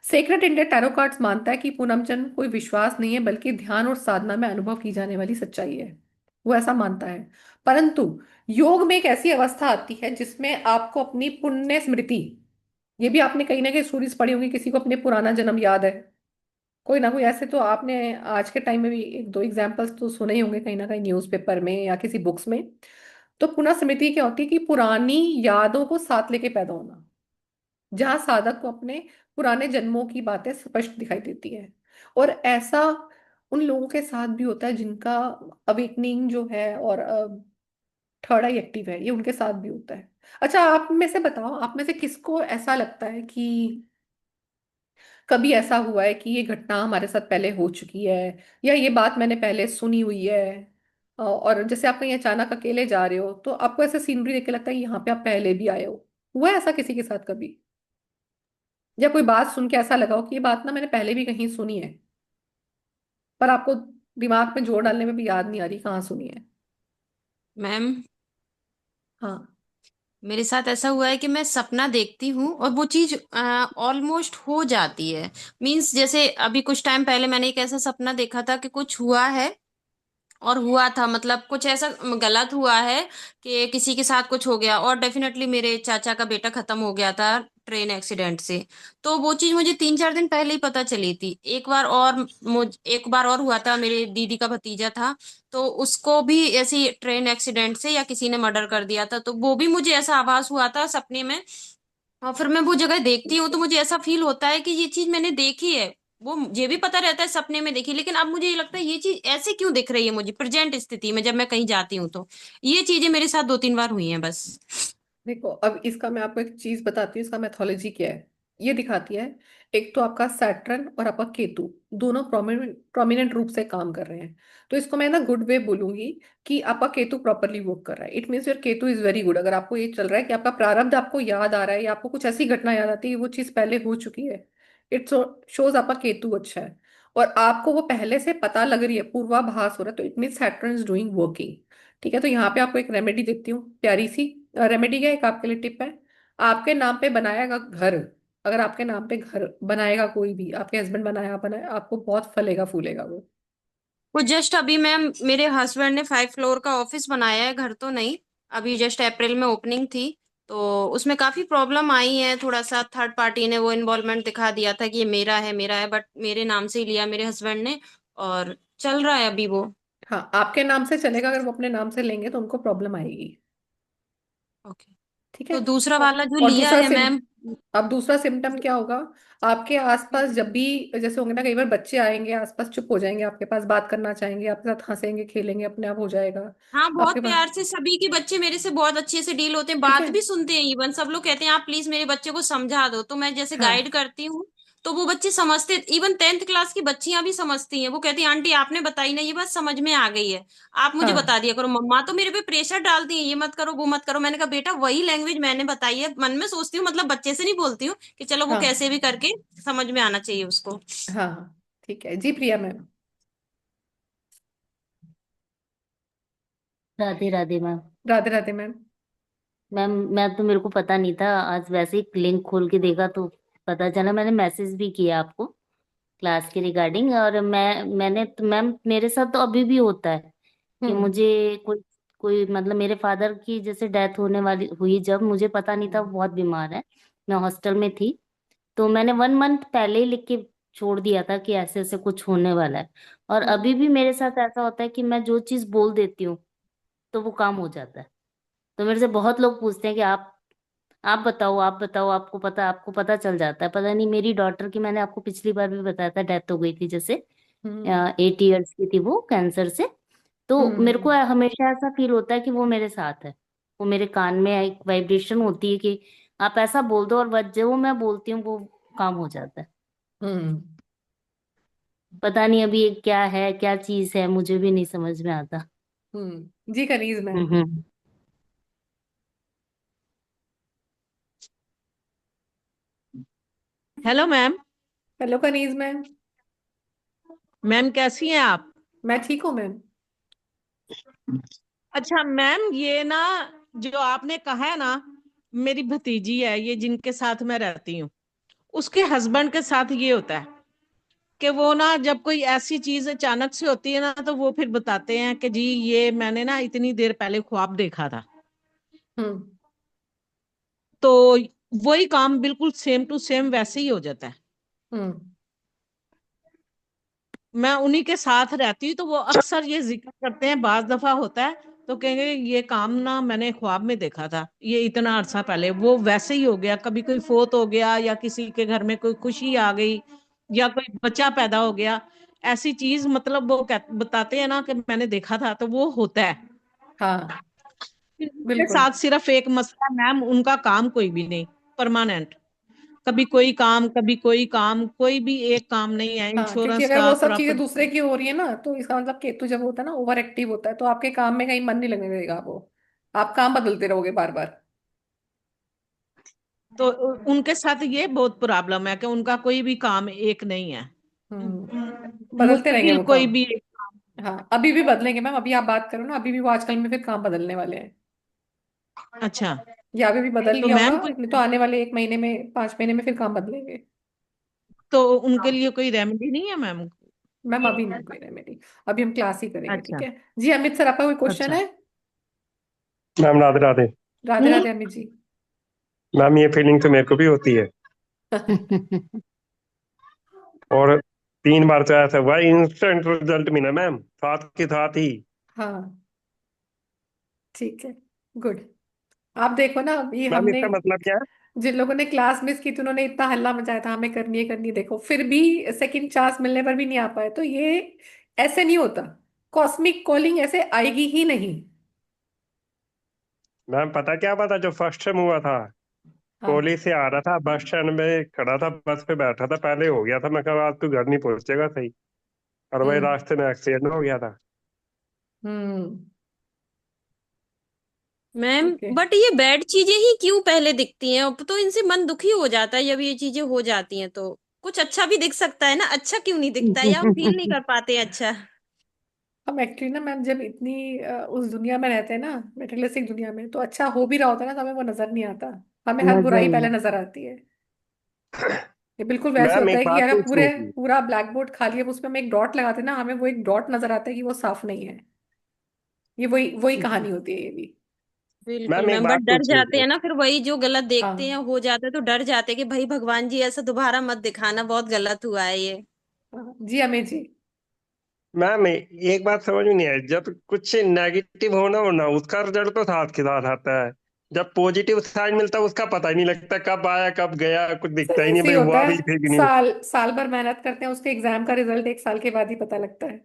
सेक्रेट इंडिया टैरो कार्ड्स मानता है कि पुनर्जन्म कोई विश्वास नहीं है, बल्कि ध्यान और साधना में अनुभव की जाने वाली सच्चाई है। वो ऐसा मानता है। परंतु योग में एक ऐसी अवस्था आती है जिसमें आपको अपनी पुण्य स्मृति, ये भी आपने कहीं ना कहीं स्टोरीज पढ़ी होंगी, किसी को अपने पुराना जन्म याद है, कोई ना कोई ऐसे तो आपने आज के टाइम में भी एक दो एग्जांपल्स तो सुने ही होंगे कहीं ना कहीं न्यूज़पेपर में या किसी बुक्स में। तो पुनः स्मृति क्या होती है कि पुरानी यादों को साथ लेके पैदा होना, जहां साधक को अपने पुराने जन्मों की बातें स्पष्ट दिखाई देती है। और ऐसा उन लोगों के साथ भी होता है जिनका अवेकनिंग जो है और थर्ड आई एक्टिव है, ये उनके साथ भी होता है। अच्छा, आप में से बताओ, आप में से किसको ऐसा लगता है कि कभी ऐसा हुआ है कि ये घटना हमारे साथ पहले हो चुकी है, या ये बात मैंने पहले सुनी हुई है। और जैसे आप कहीं अचानक अकेले जा रहे हो तो आपको ऐसे सीनरी देख के लगता है यहाँ पे आप पहले भी आए हो। हुआ है ऐसा किसी के साथ कभी? या कोई बात सुन के ऐसा लगा हो कि ये बात ना मैंने पहले भी कहीं सुनी है, पर आपको दिमाग में जोड़ डालने में भी याद नहीं आ रही कहाँ सुनी है? मैम, हाँ। मेरे साथ ऐसा हुआ है कि मैं सपना देखती हूँ और वो चीज ऑलमोस्ट हो जाती है। मीन्स जैसे अभी कुछ टाइम पहले मैंने एक ऐसा सपना देखा था कि कुछ हुआ है और हुआ था, मतलब कुछ ऐसा गलत हुआ है कि किसी के साथ कुछ हो गया, और डेफिनेटली मेरे चाचा का बेटा खत्म हो गया था ट्रेन एक्सीडेंट से। तो वो चीज मुझे 3-4 दिन पहले ही पता चली थी। एक बार और हुआ था, मेरे दीदी का भतीजा था, तो उसको भी ऐसी ट्रेन एक्सीडेंट से या किसी ने मर्डर कर दिया था, तो वो भी मुझे ऐसा आभास हुआ था सपने में। और फिर मैं वो जगह देखती हूँ तो मुझे ऐसा फील होता है कि ये चीज मैंने देखी है। वो मुझे भी पता रहता है सपने में देखी, लेकिन अब मुझे ये लगता है ये चीज ऐसे क्यों दिख रही है मुझे प्रेजेंट स्थिति में जब मैं कहीं जाती हूँ। तो ये चीजें मेरे साथ 2-3 बार हुई हैं बस। देखो, अब इसका मैं आपको एक चीज बताती हूँ, इसका मैथोलॉजी क्या है। ये दिखाती है, एक तो आपका सैटर्न और आपका केतु दोनों प्रोमिनेंट प्रोमिनेंट रूप से काम कर रहे हैं। तो इसको मैं ना गुड वे बोलूंगी कि आपका केतु प्रॉपरली वर्क कर रहा है। It means your Ketu is very good. अगर आपको ये चल रहा है कि आपका प्रारब्ध आपको याद आ रहा है, या आपको कुछ ऐसी घटना याद आती है वो चीज पहले हो चुकी है, इट शोज आपका केतु अच्छा है। और आपको वो पहले से पता लग रही है, पूर्वाभास हो रहा है, तो it means Saturn is doing working. ठीक है, तो यहाँ पे आपको एक रेमेडी देती हूँ, प्यारी सी रेमेडी है, एक आपके लिए टिप है। आपके नाम पे बनाएगा घर, अगर आपके नाम पे घर बनाएगा कोई भी, आपके हस्बैंड बनाया बनाए, आपको बहुत फलेगा फूलेगा वो। वो जस्ट अभी मैम मेरे हस्बैंड ने 5 फ्लोर का ऑफिस बनाया है, घर तो नहीं। अभी जस्ट अप्रैल में ओपनिंग थी, तो उसमें काफी प्रॉब्लम आई है। थोड़ा सा थर्ड पार्टी ने वो इन्वॉल्वमेंट दिखा दिया था कि ये मेरा है मेरा है, बट मेरे नाम से ही लिया मेरे हस्बैंड ने, और चल रहा है अभी वो। हाँ, आपके नाम से चलेगा, अगर वो अपने नाम से लेंगे तो उनको प्रॉब्लम आएगी। ओके। ठीक है। तो दूसरा और वाला जो और लिया दूसरा है सिम मैम। अब दूसरा सिम्टम क्या होगा? आपके आसपास जब भी, जैसे होंगे ना कई बार बच्चे आएंगे आसपास, चुप हो जाएंगे, आपके पास बात करना चाहेंगे, आपके साथ हंसेंगे खेलेंगे, अपने आप हो जाएगा हाँ, बहुत आपके पास। प्यार से सभी के बच्चे मेरे से बहुत अच्छे से डील होते हैं, ठीक है। बात भी सुनते हैं। इवन सब लोग कहते हैं आप प्लीज मेरे बच्चे को समझा दो, तो मैं जैसे गाइड हाँ। करती हूँ तो वो बच्चे समझते। इवन 10th क्लास की बच्चियां भी समझती हैं, वो कहती हैं आंटी आपने बताई ना ये बात समझ में आ गई है, आप मुझे हाँ। बता दिया करो। मम्मा तो मेरे पे प्रेशर डालती है ये मत करो वो मत करो। मैंने कहा बेटा वही लैंग्वेज मैंने बताई है, मन में सोचती हूँ, मतलब बच्चे से नहीं बोलती हूँ कि चलो वो हाँ। कैसे भी करके समझ में आना चाहिए उसको। हाँ। हाँ, ठीक है जी, Priya ma'am. Radhe Radhe ma'am. Radhe Radhe ma'am. Ma'am मैं तो, मेरे को पता नहीं था, आज वैसे ही लिंक खोल के देखा तो पता चला। मैंने मैसेज भी किया आपको क्लास के रिगार्डिंग। और मैंने तो मैम, मेरे साथ तो अभी भी होता है कि हम्म। मुझे कोई कोई मतलब मेरे फादर की जैसे डेथ होने वाली हुई, जब मुझे पता नहीं था वो बहुत बीमार है, मैं हॉस्टल में थी, तो मैंने 1 मंथ पहले ही लिख के छोड़ दिया था कि ऐसे ऐसे कुछ होने वाला है। और हम्म। अभी भी मेरे साथ ऐसा होता है कि मैं जो चीज बोल देती हूँ तो वो काम हो जाता है। तो मेरे से बहुत लोग पूछते हैं कि आप बताओ, आप बताओ, आपको पता चल जाता है। पता नहीं, मेरी डॉटर की मैंने आपको पिछली बार भी बताया था, डेथ हो गई थी जैसे, हम्म। 8 इयर्स की थी वो, कैंसर से। तो मेरे को हम्म। हमेशा ऐसा फील होता है कि वो मेरे साथ है। वो मेरे कान में एक वाइब्रेशन होती है कि आप ऐसा बोल दो, और जो मैं बोलती हूँ वो काम हो जाता है। हम्म। पता नहीं अभी ये क्या है, क्या चीज है, मुझे भी नहीं समझ में आता। जी Kaneez ma'am. Hmm. Hello ma'am. Hello Kaneez ma'am. Ma'am कैसी हैं आप? मैं ठीक हूँ मैम। अच्छा मैम, ये ना जो आपने कहा है ना, मेरी भतीजी है ये जिनके साथ मैं रहती हूँ, उसके हस्बैंड के साथ ये होता है कि वो ना जब कोई ऐसी चीज अचानक से होती है ना, तो वो फिर बताते हैं कि जी ये मैंने ना इतनी देर पहले ख्वाब देखा था। हम्म। तो वही काम बिल्कुल सेम टू सेम वैसे ही हो जाता है। हम्म। मैं उन्हीं के साथ रहती हूँ तो वो अक्सर ये जिक्र करते हैं, बाज दफा होता है तो कहेंगे ये काम ना मैंने ख्वाब में देखा था, ये इतना अरसा पहले वो वैसे ही हो गया, कभी कोई फोत हो गया या किसी के घर में कोई खुशी आ गई या कोई बच्चा पैदा हो गया, ऐसी चीज मतलब वो बताते हैं ना कि मैंने देखा था, तो वो होता है। हाँ, उनके बिल्कुल। साथ सिर्फ एक मसला मैम, उनका काम कोई भी नहीं परमानेंट, कभी कोई काम कभी कोई काम, कोई भी एक काम नहीं है हाँ, क्योंकि इंश्योरेंस अगर का वो सब चीजें दूसरे प्रॉपर्टी। की हो रही है ना, तो इसका मतलब केतु जब होता है ना ओवर एक्टिव होता है, तो आपके काम में कहीं मन नहीं लगने देगा वो। आप काम बदलते रहोगे बार बार। तो उनके साथ ये बहुत प्रॉब्लम है कि उनका कोई भी काम एक नहीं है, बदलते रहेंगे मुश्किल वो कोई काम। भी एक। हाँ, अभी भी बदलेंगे मैम, अभी आप बात करो ना, अभी भी वो आजकल में फिर काम बदलने वाले हैं। अच्छा, या अभी भी बदल तो लिया होगा, मैम कोई, नहीं तो आने वाले 1 महीने में 5 महीने में फिर काम बदलेंगे। तो उनके लिए कोई रेमेडी नहीं है मैम? मैम अभी नहीं कोई रेमेडी, अभी हम क्लास ही करेंगे, ठीक अच्छा। है। जी अमित सर, आपका कोई क्वेश्चन अच्छा। है? मैम राधे राधे। राधे राधे अमित जी। मैम ये फीलिंग तो मेरे को भी होती है, और 3 बार तो ऐसा हुआ, इंस्टेंट रिजल्ट मिला मैम, साथ के साथ ही। हाँ, ठीक है, गुड। आप देखो ना, ये मैम हमने इसका मतलब क्या है? जिन लोगों ने क्लास मिस की थी उन्होंने इतना हल्ला मचाया था हमें करनी है, देखो फिर भी सेकंड चांस मिलने पर भी नहीं आ पाए, तो ये ऐसे नहीं होता। कॉस्मिक कॉलिंग ऐसे आएगी ही नहीं। मैम पता क्या पता, जो फर्स्ट टाइम हुआ था, हाँ। कोहली से आ रहा था, बस स्टैंड में खड़ा था, बस पे बैठा था, पहले हो गया था, मैं कहा आज तू घर नहीं पहुंचेगा सही, और वही हम्म। रास्ते में एक्सीडेंट हो गया था। हम्म। Ma'am okay. बट ये बैड चीजें ही क्यों पहले दिखती हैं? अब तो इनसे मन दुखी हो जाता है जब ये चीजें हो जाती हैं, तो कुछ अच्छा भी दिख सकता है ना, अच्छा क्यों नहीं दिखता है, या हम फील नहीं कर पाते हैं अच्छा? हम एक्चुअली ना मैम जब इतनी उस दुनिया में रहते हैं ना, मेटेरियलिस्टिक दुनिया में, तो अच्छा हो भी रहा होता है ना तो हमें वो नजर नहीं आता। हमें हर नजर बुराई नहीं पहले आता। नजर आती है। ये बिल्कुल वैसे मैम होता एक है कि बात अगर पूछनी थी। पूरा ब्लैक बोर्ड खाली है, उसमें हम एक डॉट लगाते हैं ना, हमें वो एक डॉट नजर आता है कि वो साफ नहीं है। ये वही वही कहानी होती है ये भी। बिल्कुल मैम एक मैम, बट बात डर पूछनी जाते थी। हैं ना, फिर वही जो गलत देखते हैं हाँ। हो जाता है तो डर जाते हैं कि भाई भगवान जी ऐसा दोबारा मत दिखाना, बहुत गलत हुआ है ये। हाँ, जी अमित जी। मैम एक बात समझ में नहीं आई, जब कुछ नेगेटिव होना उसका रिजल्ट तो साथ के साथ आता है, जब पॉजिटिव साइन मिलता है उसका पता ही नहीं लगता कब आया कब गया, कुछ दिखता ही नहीं, ऐसे ही भाई होता हुआ है। भी थे कि नहीं। साल साल भर मेहनत करते हैं, उसके एग्जाम का रिजल्ट 1 साल के बाद ही पता लगता है।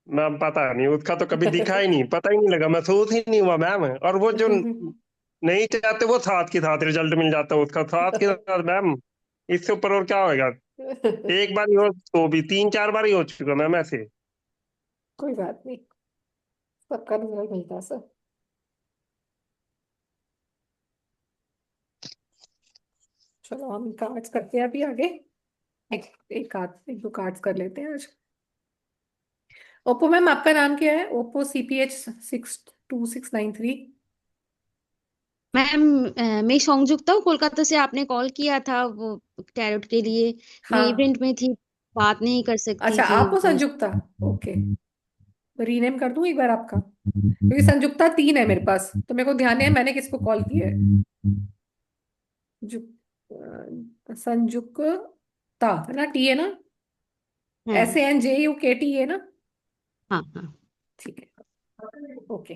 मैम पता नहीं, उसका तो कभी दिखा ही नहीं, पता ही नहीं लगा, महसूस ही नहीं हुआ मैम, और वो जो नहीं चाहते वो साथ के साथ रिजल्ट मिल जाता है उसका साथ के साथ मैम, इससे ऊपर और क्या होएगा? एक बार ही हो तो भी 3 4 बार ही हो चुका मैम ऐसे। कोई बात नहीं, सबका रिजल्ट मिलता है सर। चलो हम कार्ड्स करते हैं अभी आगे। एक दो कार्ड्स कर लेते हैं आज। ओप्पो मैम, आपका नाम क्या है? Oppo CPH 62693। मैम मैं संजुक्ता हूँ, कोलकाता से। आपने कॉल किया था वो टैरोट के लिए। मैं हाँ। इवेंट में थी, बात नहीं कर सकती अच्छा, थी आप हो तो। संजुक्ता। ओके। रीनेम कर दूं एक बार आपका, क्योंकि संजुक्ता 3 है मेरे पास, तो मेरे को ध्यान है मैंने किसको कॉल किया है। संजुक्ता है ना, टी है ना? हाँ SANJUKT है ना? हाँ हाँ। ठीक है, ओके।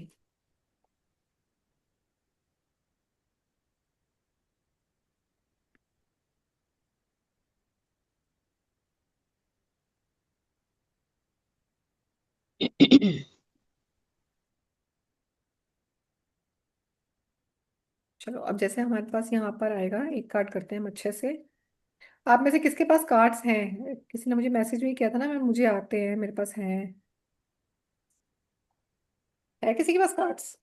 चलो अब जैसे हमारे पास यहाँ पर आएगा, एक कार्ड करते हैं हम अच्छे से। आप में से किसके पास कार्ड्स हैं? किसी ने मुझे मैसेज भी किया था ना मैम, मुझे आते हैं, मेरे पास हैं। है किसी के पास कार्ड्स?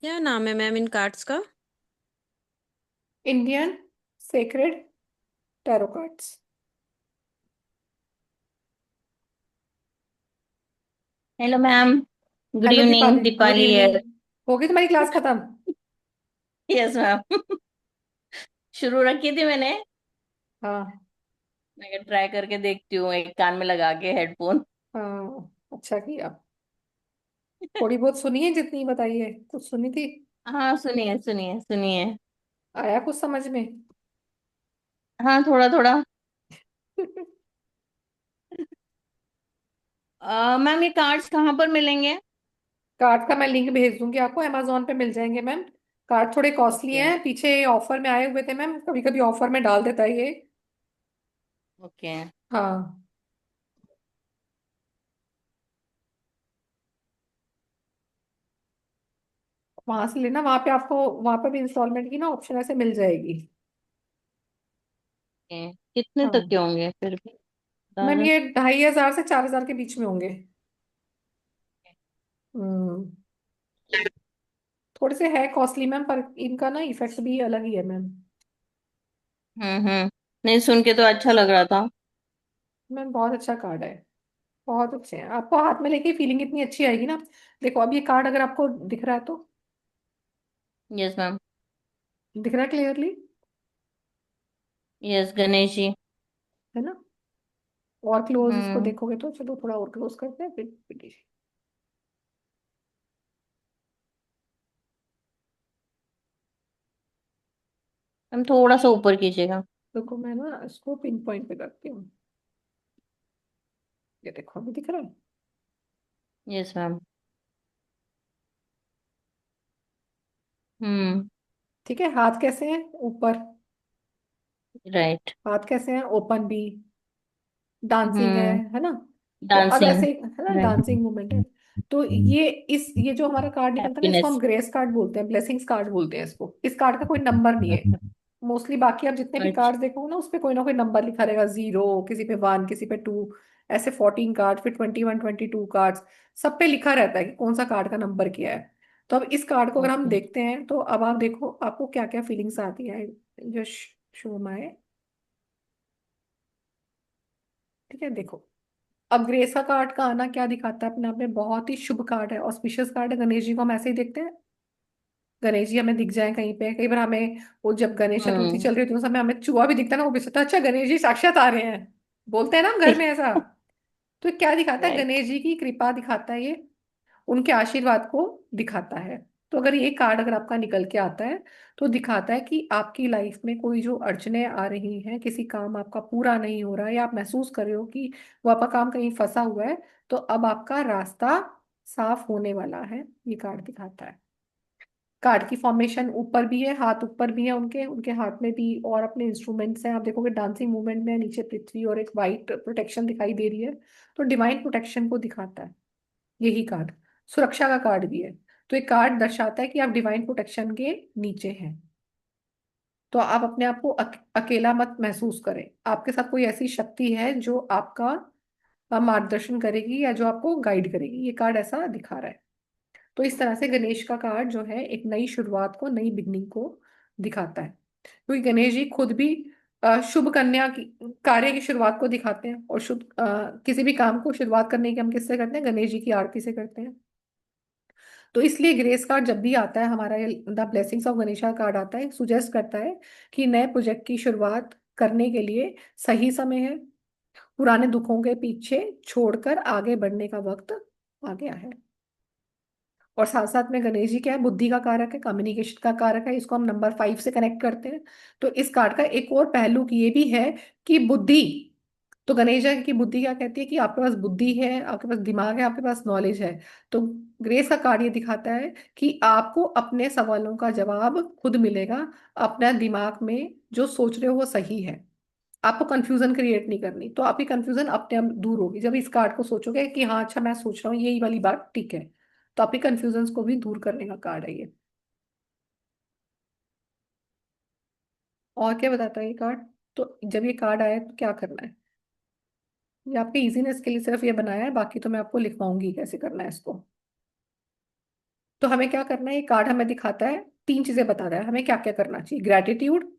क्या नाम है मैम इन कार्ड्स का? Indian sacred tarot cards. Hello ma'am, good hello evening, Deepali, good Deepali evening. है। हो गई तुम्हारी क्लास खत्म? Yes ma'am. शुरू रखी थी मैंने। हाँ। मैं ट्राई करके देखती हूँ, एक कान में लगा के हेडफोन। हाँ, अच्छा किया। थोड़ी बहुत सुनी है, जितनी बताई है कुछ सुनी थी। हाँ, सुनिए सुनिए सुनिए। आया कुछ समझ में? हाँ, थोड़ा थोड़ा। मैम, ये कार्ड्स कहाँ पर मिलेंगे? कार्ड का मैं लिंक भेज दूंगी आपको, अमेजोन पे मिल जाएंगे मैम। कार्ड थोड़े कॉस्टली ओके। हैं, पीछे ऑफर में आए हुए थे मैम, कभी कभी ऑफर में डाल देता है ये। ओके। हाँ। वहां से लेना, वहां पे आपको, वहां पे भी इंस्टॉलमेंट की ना ऑप्शन ऐसे मिल जाएगी। कितने तक के हाँ होंगे फिर भी मैम, अंदाजा? ये 2,500 से 4,000 के बीच में होंगे। हम्म। थोड़े से है कॉस्टली मैम, पर इनका ना इफेक्ट भी अलग ही है मैम। हम्म। नहीं, सुन के तो अच्छा लग रहा था। मैम बहुत अच्छा कार्ड है, बहुत अच्छे हैं। आपको हाथ में लेके फीलिंग इतनी अच्छी आएगी ना। देखो अब ये कार्ड अगर आपको दिख रहा है तो, यस मैम। दिख रहा है क्लियरली, यस, गणेश जी। है ना? और क्लोज इसको हम्म। देखोगे तो, चलो थोड़ा और क्लोज करते हैं फिर। मैम, थोड़ा सा ऊपर कीजिएगा। देखो मैं ना इसको पिन पॉइंट पे करती हूँ। ये देखो अभी दिख रहा है। Yes ma'am. हम्म। ठीक है, हाथ कैसे हैं ऊपर, राइट। हाथ कैसे हैं ओपन भी, डांसिंग हम्म। है ना? तो अब डांसिंग। ऐसे है ना, राइट। डांसिंग मूवमेंट है। तो ये जो हमारा कार्ड निकलता है ना, इसको हैप्पीनेस। हम ग्रेस कार्ड बोलते हैं, ब्लेसिंग्स कार्ड बोलते हैं इसको। इस कार्ड का कोई नंबर नहीं है। मोस्टली बाकी आप जितने भी अच्छा। कार्ड देखो ना, उस पे कोई ना कोई नंबर लिखा रहेगा, 0, किसी पे 1, किसी पे 2, ऐसे 14 कार्ड, फिर 21, 22 कार्ड्स, सब पे लिखा रहता है कि कौन सा कार्ड का नंबर क्या है। तो अब इस कार्ड को अगर हम ओके। देखते हैं, तो अब आप देखो आपको क्या क्या फीलिंग्स आती है। जो शो माए, ठीक है देखो। अब ग्रेस का कार्ड का आना क्या दिखाता है अपने आप में, बहुत ही शुभ कार्ड है, ऑस्पिशियस कार्ड है। गणेश जी को हम ऐसे ही देखते हैं, गणेश जी हमें दिख जाए कहीं पे, कई बार हमें वो जब गणेश चतुर्थी हम्म। चल रही होती है उस समय हमें चूहा भी दिखता है ना, वो भी सोचता है अच्छा गणेश जी साक्षात आ रहे हैं, बोलते हैं ना हम घर में ऐसा। तो क्या दिखाता है, राइट। गणेश जी की कृपा दिखाता है ये, उनके आशीर्वाद को दिखाता है। तो अगर ये कार्ड अगर आपका निकल के आता है, तो दिखाता है कि आपकी लाइफ में कोई जो अड़चने आ रही हैं, किसी काम आपका पूरा नहीं हो रहा है, या आप महसूस कर रहे हो कि वो आपका काम कहीं फंसा हुआ है, तो अब आपका रास्ता साफ होने वाला है, ये कार्ड दिखाता है। कार्ड की फॉर्मेशन ऊपर भी है, हाथ ऊपर भी है उनके उनके हाथ में भी और अपने इंस्ट्रूमेंट्स हैं। आप देखोगे डांसिंग मूवमेंट में नीचे पृथ्वी और एक वाइट प्रोटेक्शन दिखाई दे रही है, तो डिवाइन प्रोटेक्शन को दिखाता है यही कार्ड। सुरक्षा का कार्ड भी है, तो एक कार्ड दर्शाता है कि आप डिवाइन प्रोटेक्शन के नीचे हैं। तो आप अपने आप को अकेला मत महसूस करें, आपके साथ कोई ऐसी शक्ति है जो आपका मार्गदर्शन करेगी या जो आपको गाइड करेगी, ये कार्ड ऐसा दिखा रहा है। तो इस तरह से गणेश का कार्ड जो है एक नई शुरुआत को, नई बिगनिंग को दिखाता है, क्योंकि गणेश जी खुद भी शुभ कन्या की कार्य की शुरुआत को दिखाते हैं, और शुभ किसी भी काम को शुरुआत करने की हम किससे करते हैं, गणेश जी की आरती से करते हैं। तो इसलिए ग्रेस कार्ड जब भी आता है हमारा, ये the blessings of Ganesha card आता है, सुजेस्ट करता है कि नए प्रोजेक्ट की शुरुआत करने के लिए सही समय है, पुराने दुखों के पीछे छोड़कर आगे बढ़ने का वक्त आ गया है। और साथ साथ में गणेश जी क्या है, बुद्धि का कारक है, कम्युनिकेशन का कारक है, इसको हम नंबर 5 से कनेक्ट करते हैं। तो इस कार्ड का एक और पहलू की ये भी है कि बुद्धि, तो गणेश जी की बुद्धि क्या कहती है कि आपके पास बुद्धि है, आपके पास दिमाग है, आपके पास नॉलेज है। तो ग्रेस का कार्ड ये दिखाता है कि आपको अपने सवालों का जवाब खुद मिलेगा, अपना दिमाग में जो सोच रहे हो वो सही है, आपको कंफ्यूजन क्रिएट नहीं करनी। तो आपकी कंफ्यूजन अपने आप दूर होगी जब इस कार्ड को सोचोगे कि हाँ अच्छा मैं सोच रहा हूँ यही वाली बात ठीक है। तो आपकी कंफ्यूजन को भी दूर करने का कार्ड है ये। और क्या बताता है ये कार्ड? तो जब ये कार्ड आया तो क्या करना है, ये आपके इजीनेस के लिए सिर्फ ये बनाया है, बाकी तो मैं आपको लिखवाऊंगी कैसे करना है इसको। तो हमें क्या करना है, ये कार्ड हमें दिखाता है, 3 चीजें बता रहा है हमें क्या क्या करना चाहिए। ग्रेटिट्यूड,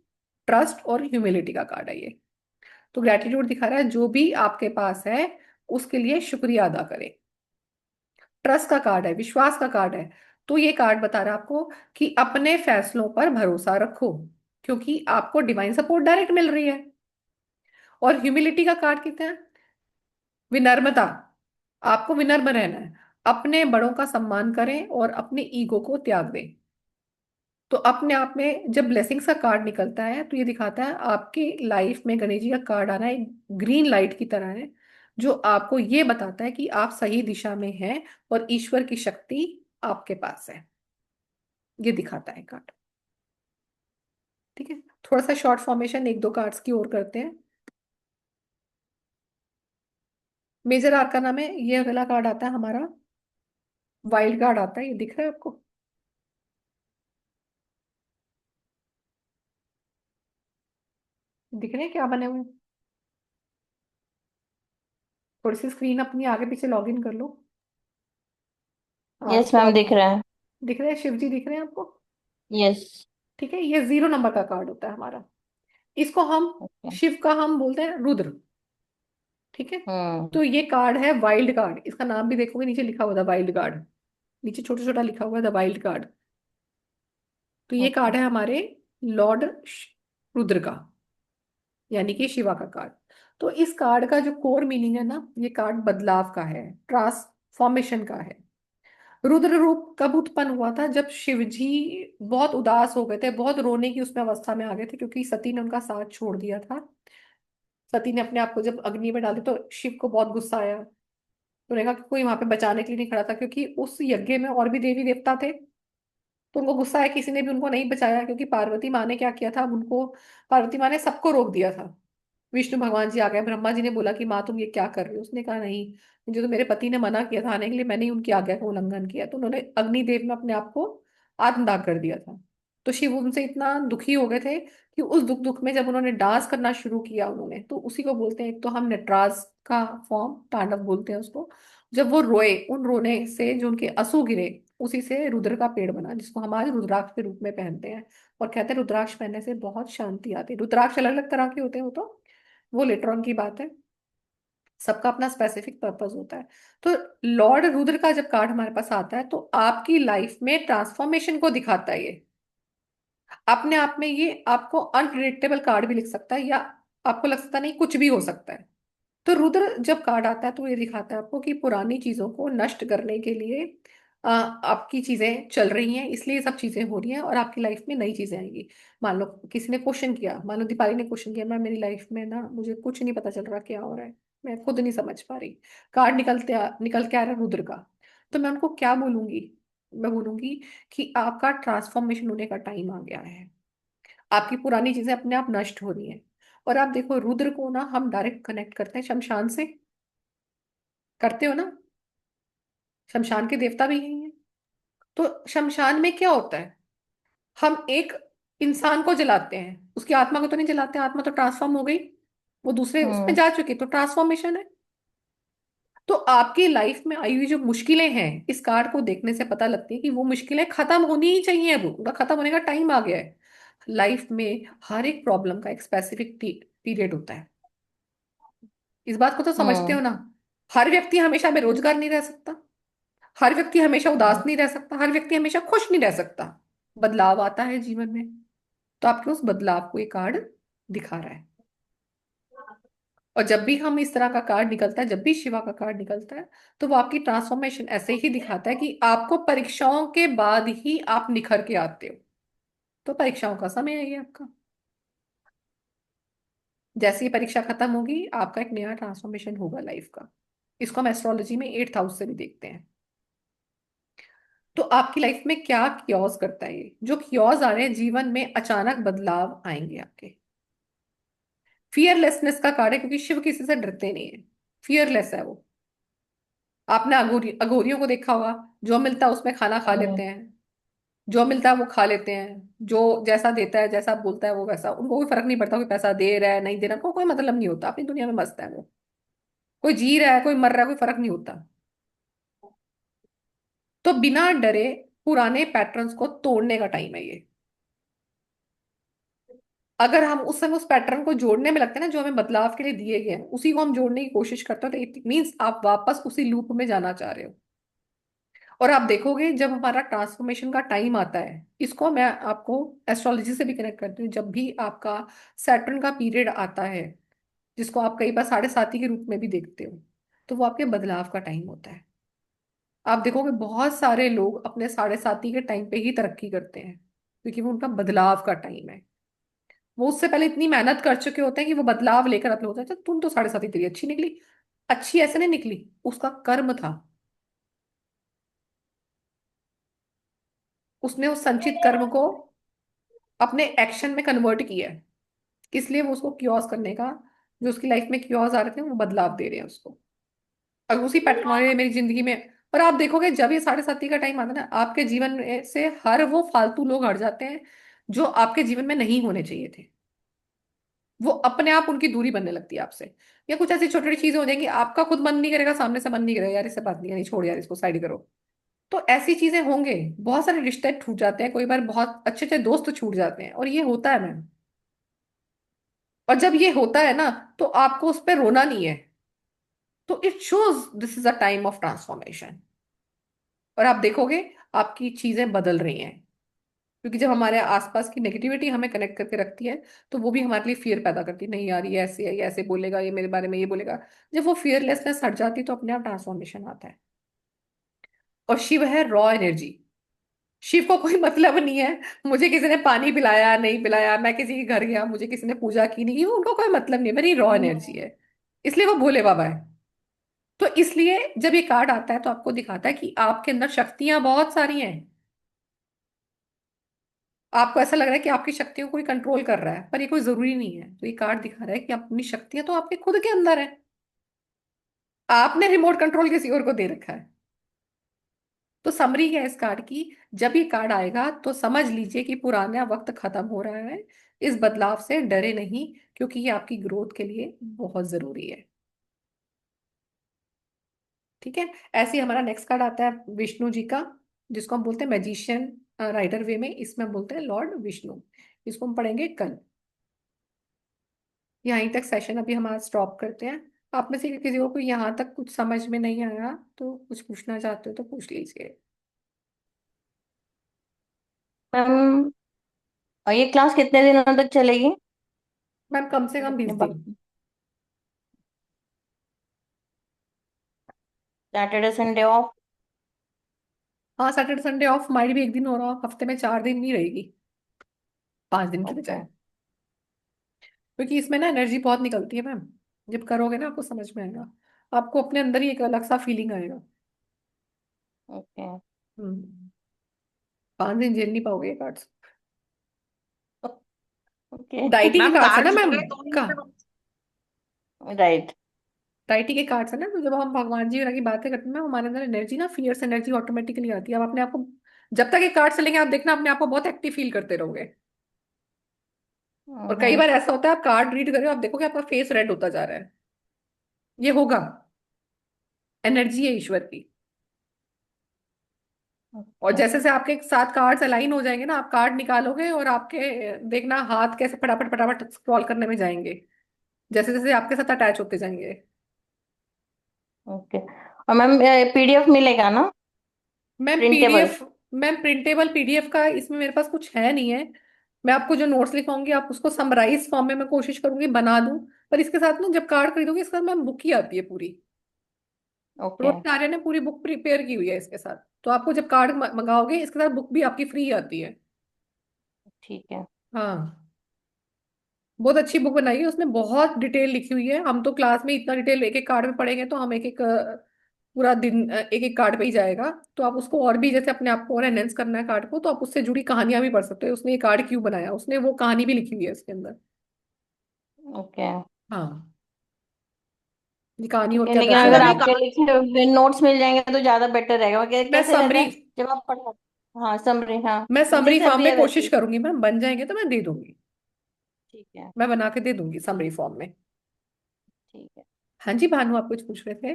ट्रस्ट और ह्यूमिलिटी का कार्ड है ये। तो ग्रेटिट्यूड दिखा रहा है जो भी आपके पास है उसके लिए शुक्रिया अदा करें। ट्रस्ट का कार्ड है, विश्वास का कार्ड है। तो ये कार्ड बता रहा है आपको कि अपने फैसलों पर भरोसा रखो, क्योंकि आपको डिवाइन सपोर्ट डायरेक्ट मिल रही है। और ह्यूमिलिटी का कार्ड कहते हैं विनम्रता। आपको विनम्र रहना है, अपने बड़ों का सम्मान करें और अपने ईगो को त्याग दें। तो अपने आप में जब ब्लेसिंग्स का कार्ड निकलता है तो ये दिखाता है आपकी लाइफ में गणेश जी का कार्ड आना एक ग्रीन लाइट की तरह है, जो आपको ये बताता है कि आप सही दिशा में हैं और ईश्वर की शक्ति आपके पास है। ये दिखाता है कार्ड। ठीक है, थोड़ा सा शॉर्ट फॉर्मेशन एक दो कार्ड्स की ओर करते हैं। मेजर आर्काना में ये अगला कार्ड आता है हमारा वाइल्ड कार्ड आता है, ये दिख रहा है आपको? दिख रहे हैं क्या बने हुए? थोड़ी सी स्क्रीन अपनी आगे पीछे लॉग इन कर लो। हाँ यस थोड़ा मैम, दिख रहा है। दिख रहे हैं, शिव जी दिख रहे हैं आपको? यस। ठीक है, ये 0 नंबर का कार्ड होता है हमारा। इसको हम ओके। शिव का हम बोलते हैं रुद्र। ठीक है, हम्म। तो ये कार्ड है वाइल्ड कार्ड। इसका नाम भी देखोगे नीचे लिखा हुआ था वाइल्ड कार्ड, नीचे छोटा छोटा लिखा हुआ था वाइल्ड कार्ड। तो ये ओके। कार्ड है हमारे लॉर्ड रुद्र का, यानी कि शिवा का कार्ड। तो इस कार्ड का जो कोर मीनिंग है ना, ये कार्ड बदलाव का है, ट्रांसफॉर्मेशन का है। रुद्र रूप कब उत्पन्न हुआ था? जब शिव जी बहुत उदास हो गए थे, बहुत रोने की उसमें अवस्था में आ गए थे, क्योंकि सती ने उनका साथ छोड़ दिया था। सती ने अपने आप को जब अग्नि में डाले तो शिव को बहुत गुस्सा आया। तो उन्होंने कहा कि कोई वहां पे बचाने के लिए नहीं खड़ा था, क्योंकि उस यज्ञ में और भी देवी देवता थे। तो उनको गुस्सा है, किसी ने भी उनको नहीं बचाया, क्योंकि पार्वती माँ ने क्या किया था उनको, पार्वती माँ ने सबको रोक दिया था। विष्णु भगवान जी आ गए, ब्रह्मा जी ने बोला कि माँ तुम ये क्या कर रही हो? उसने कहा नहीं, जो तो मेरे पति ने मना किया था आने के लिए, मैंने ही उनकी आज्ञा का उल्लंघन किया। तो उन्होंने अग्निदेव में अपने आप को आत्मदाह कर दिया था। तो शिव उनसे इतना दुखी हो गए थे कि उस दुख दुख में जब उन्होंने डांस करना शुरू किया उन्होंने, तो उसी को बोलते हैं, एक तो हम नटराज का फॉर्म तांडव बोलते हैं उसको। जब वो रोए, उन रोने से जो उनके आंसू गिरे, उसी से रुद्र का पेड़ बना, जिसको हम आज रुद्राक्ष के रूप में पहनते हैं। और कहते हैं रुद्राक्ष पहनने से बहुत शांति आती है। रुद्राक्ष अलग अलग तरह के होते हैं, वो लेटर ऑन की बात है, सबका अपना स्पेसिफिक पर्पस होता है। तो लॉर्ड रुद्र का जब कार्ड हमारे पास आता है तो आपकी लाइफ में ट्रांसफॉर्मेशन को दिखाता है ये। अपने आप में ये आपको अनप्रिडिक्टेबल कार्ड भी लिख सकता है, या आपको लग सकता नहीं कुछ भी हो सकता है। तो रुद्र जब कार्ड आता है तो ये दिखाता है आपको कि पुरानी चीजों को नष्ट करने के लिए आपकी चीजें चल रही हैं, इसलिए ये सब चीजें हो रही हैं और आपकी लाइफ में नई चीजें आएंगी। मान लो किसी ने क्वेश्चन किया, मान लो दीपाली ने क्वेश्चन किया, मैं मेरी लाइफ में ना मुझे कुछ नहीं पता चल रहा क्या हो रहा है, मैं खुद नहीं समझ पा रही। कार्ड निकल के आ रहा है रुद्र का। तो मैं उनको क्या बोलूंगी? मैं बोलूंगी कि आपका ट्रांसफॉर्मेशन होने का टाइम आ गया है, आपकी पुरानी चीजें अपने आप नष्ट हो रही हैं। और आप देखो रुद्र को ना हम डायरेक्ट कनेक्ट करते हैं शमशान से, करते हो ना? शमशान के देवता भी यही हैं। तो शमशान में क्या होता है? हम एक इंसान को जलाते हैं, उसकी आत्मा को तो नहीं जलाते, आत्मा तो ट्रांसफॉर्म हो गई, वो दूसरे उसमें हम्म। जा चुकी, तो ट्रांसफॉर्मेशन है। तो आपकी लाइफ में आई हुई जो मुश्किलें हैं, इस कार्ड को देखने से पता लगती है कि वो मुश्किलें खत्म होनी ही चाहिए, अब उनका खत्म होने का टाइम आ गया है। लाइफ में हर एक प्रॉब्लम का एक स्पेसिफिक पीरियड होता है, इस बात को तो समझते हो हम्म। ना? हर व्यक्ति हमेशा बेरोजगार नहीं रह सकता, हर व्यक्ति हमेशा उदास नहीं रह सकता, हर व्यक्ति हमेशा खुश नहीं रह सकता। बदलाव आता है जीवन में। तो आपके उस बदलाव को ये कार्ड दिखा रहा है। और जब भी हम इस तरह का कार्ड निकलता है, जब भी शिवा का कार्ड निकलता है, तो वो आपकी ट्रांसफॉर्मेशन ऐसे ही दिखाता है कि आपको परीक्षाओं के बाद ही आप निखर के आते हो। तो परीक्षाओं का समय है ये आपका। जैसे ही परीक्षा खत्म होगी आपका एक नया ट्रांसफॉर्मेशन होगा लाइफ का। इसको हम एस्ट्रोलॉजी में 8th हाउस से भी देखते हैं। तो आपकी लाइफ में क्या क्योस करता है? ये जो क्योस आ रहे हैं, जीवन में अचानक बदलाव आएंगे आपके। फियरलेसनेस का कार्ड है, क्योंकि शिव किसी से डरते नहीं है, फियरलेस है वो। आपने अघोरियों को देखा होगा, जो मिलता है उसमें खाना खा लेते हम्म। हैं, जो मिलता है वो खा लेते हैं, जो जैसा देता है जैसा बोलता है वो वैसा, उनको कोई फर्क नहीं पड़ता कोई पैसा दे रहा है नहीं दे रहा, उनको कोई मतलब नहीं होता, अपनी दुनिया में मस्त है वो। कोई जी रहा है कोई मर रहा है, कोई फर्क नहीं होता। तो बिना डरे पुराने पैटर्न्स को तोड़ने का टाइम है ये। अगर हम उस समय उस पैटर्न को जोड़ने में लगते हैं ना, जो हमें बदलाव के लिए दिए गए हैं, उसी को हम जोड़ने की कोशिश करते हो, तो इट मीन्स आप वापस उसी लूप में जाना चाह रहे हो। और आप देखोगे जब हमारा ट्रांसफॉर्मेशन का टाइम आता है, इसको मैं आपको एस्ट्रोलॉजी से भी कनेक्ट करती हूँ, जब भी आपका सैटर्न का पीरियड आता है, जिसको आप कई बार साढ़े साथी के रूप में भी देखते हो, तो वो आपके बदलाव का टाइम होता है। आप देखोगे बहुत सारे लोग अपने साढ़े साथी के टाइम पे ही तरक्की करते हैं, क्योंकि वो उनका बदलाव का टाइम है। वो उससे पहले इतनी मेहनत कर चुके होते हैं कि वो बदलाव लेकर अपने होता है। अच्छा, तुम तो साढ़े साथी तेरी अच्छी निकली, अच्छी ऐसे नहीं निकली, उसका कर्म था, उसने उस संचित कर्म को अपने एक्शन में कन्वर्ट किया है। इसलिए वो उसको क्योस करने का, जो उसकी लाइफ में क्योस आ रहे थे, वो बदलाव दे रहे हैं उसको। और उसी पैटर्न वाले मेरी जिंदगी में। और आप देखोगे जब ये साढ़े साथी का टाइम आता है ना, आपके जीवन में से हर वो फालतू लोग हट जाते हैं जो आपके जीवन में नहीं होने चाहिए थे। वो अपने आप उनकी दूरी बनने लगती है आपसे। या कुछ ऐसी छोटी छोटी चीजें हो जाएंगी, आपका खुद मन नहीं करेगा, सामने से मन नहीं करेगा, यार इससे बात नहीं करनी, छोड़ यार इसको, साइड करो। तो ऐसी चीजें होंगे, बहुत सारे रिश्ते टूट जाते हैं, कोई बार बहुत अच्छे अच्छे दोस्त छूट जाते हैं, और ये होता है मैम। और जब ये होता है ना, तो आपको उस पर रोना नहीं है। तो it shows this is a time of transformation. और आप देखोगे आपकी चीजें बदल रही हैं, क्योंकि जब हमारे आसपास की नेगेटिविटी हमें कनेक्ट करके रखती है, तो वो भी हमारे लिए फियर पैदा करती है, नहीं यार ये ऐसे है, ये ऐसे बोलेगा, ये मेरे बारे में ये बोलेगा। जब वो फियरलेसनेस हट जाती है, तो अपने आप ट्रांसफॉर्मेशन आता है। और शिव है रॉ एनर्जी। शिव को कोई मतलब नहीं है मुझे किसी ने पानी पिलाया नहीं पिलाया, मैं किसी के घर गया मुझे किसी ने पूजा की नहीं की, उनको कोई मतलब नहीं है, मेरी रॉ एनर्जी है। इसलिए वो भोले बाबा है। तो इसलिए जब ये कार्ड आता है, तो आपको दिखाता है कि आपके अंदर शक्तियां बहुत सारी हैं। आपको ऐसा लग रहा है कि आपकी शक्तियों को कोई कंट्रोल कर रहा है, पर ये कोई जरूरी नहीं है। तो ये कार्ड दिखा रहा है कि अपनी शक्तियां तो आपके खुद के अंदर है, आपने रिमोट कंट्रोल किसी और को दे रखा है। तो समरी है इस कार्ड की। जब ये कार्ड आएगा तो समझ लीजिए कि पुराना वक्त खत्म हो रहा है। इस बदलाव से डरे नहीं, क्योंकि ये आपकी ग्रोथ के लिए बहुत जरूरी है। ठीक है। ऐसे ही हमारा नेक्स्ट कार्ड आता है विष्णु जी का, जिसको हम बोलते हैं मैजिशियन राइडर वे में, इसमें हम बोलते हैं लॉर्ड विष्णु। इसको हम पढ़ेंगे कल। यहीं तक सेशन अभी हम आज स्टॉप करते हैं। आप में से किसी को कोई यहाँ तक कुछ समझ में नहीं आया तो कुछ पूछना चाहते हो तो पूछ लीजिए। मैम, और ये क्लास कितने दिनों तक चलेगी? मैम कम से कम 20 दिन। Saturday Sunday off? हाँ, सैटरडे संडे ऑफ, माइट भी एक दिन हो रहा हो, हफ्ते में 4 दिन भी रहेगी, 5 दिन की ओके। बजाय। क्योंकि इसमें ना एनर्जी बहुत निकलती है मैम। जब करोगे ना, आपको समझ में आएगा, आपको अपने अंदर ही एक अलग सा फीलिंग आएगा। ओके। हम्म। 5 दिन झेल नहीं पाओगे ये कार्ड्स। ओके। डाइटी के मैम कार्ड्स है ना कार्ड्स हो मैम। गए तो ही का मतलब राइट। डाइटी के कार्ड्स है ना, तो जब हम भगवान जी की बातें करते हैं ना, हमारे अंदर एनर्जी ना, फियर्स एनर्जी ऑटोमेटिकली आती है। आप अपने आप को, जब तक ये कार्ड चलेंगे, आप देखना अपने आप को बहुत एक्टिव फील करते रहोगे। और कई बार ऐसा होता है, आप कार्ड रीड कर रहे हो, आप देखोगे आपका फेस रेड होता जा रहा है। ये होगा, एनर्जी है ईश्वर की। और ओके। जैसे से आपके साथ कार्ड्स अलाइन हो जाएंगे ना, आप कार्ड निकालोगे और आपके देखना हाथ कैसे फटाफट फटाफट स्क्रॉल करने में जाएंगे, जैसे जैसे आपके साथ अटैच होते जाएंगे। ओके। और मैम, पीडीएफ मिलेगा ना? Ma'am printable? PDF, ma'am printable PDF का इसमें मेरे पास कुछ है नहीं है। मैं आपको जो नोट्स लिखाऊंगी, आप उसको समराइज फॉर्म में मैं कोशिश करूंगी बना दूं। पर इसके साथ ना, जब कार्ड खरीदोगे, इसके साथ मैम बुक ही आती है पूरी। ओके। रोहित आर्य ने पूरी बुक प्रिपेयर की हुई है इसके साथ। तो आपको जब कार्ड मंगाओगे, इसके साथ बुक भी आपकी फ्री आती है। ठीक है। हाँ, बहुत अच्छी बुक बनाई है, उसने बहुत डिटेल लिखी हुई है। हम तो क्लास में इतना डिटेल एक एक कार्ड में पढ़ेंगे तो हम एक एक पूरा दिन एक एक कार्ड पे ही जाएगा। तो आप उसको और भी, जैसे अपने आप को और एनहेंस करना है कार्ड को, तो आप उससे जुड़ी कहानियां भी पढ़ सकते हो, उसने ये कार्ड क्यों बनाया, उसने वो कहानी भी लिखी हुई है इसके अंदर। ओके। हाँ, ये कहानी ठीक और है, क्या लेकिन मैम अगर दर्शाती जब ये है। आपके कार्ड लिखे हुए नोट्स मिल जाएंगे तो ज्यादा बेटर रहेगा। मैं कैसे रहता समरी है जब आप पढ़? हाँ, समरी, हाँ। मैं समरी जैसे फॉर्म अभी में है वैसे कोशिश ही। करूंगी मैम, बन जाएंगे तो मैं दे दूंगी। ठीक है। मैं बना के दे दूंगी समरी फॉर्म में। ठीक है। हाँ जी भानु, आप कुछ पूछ रहे थे।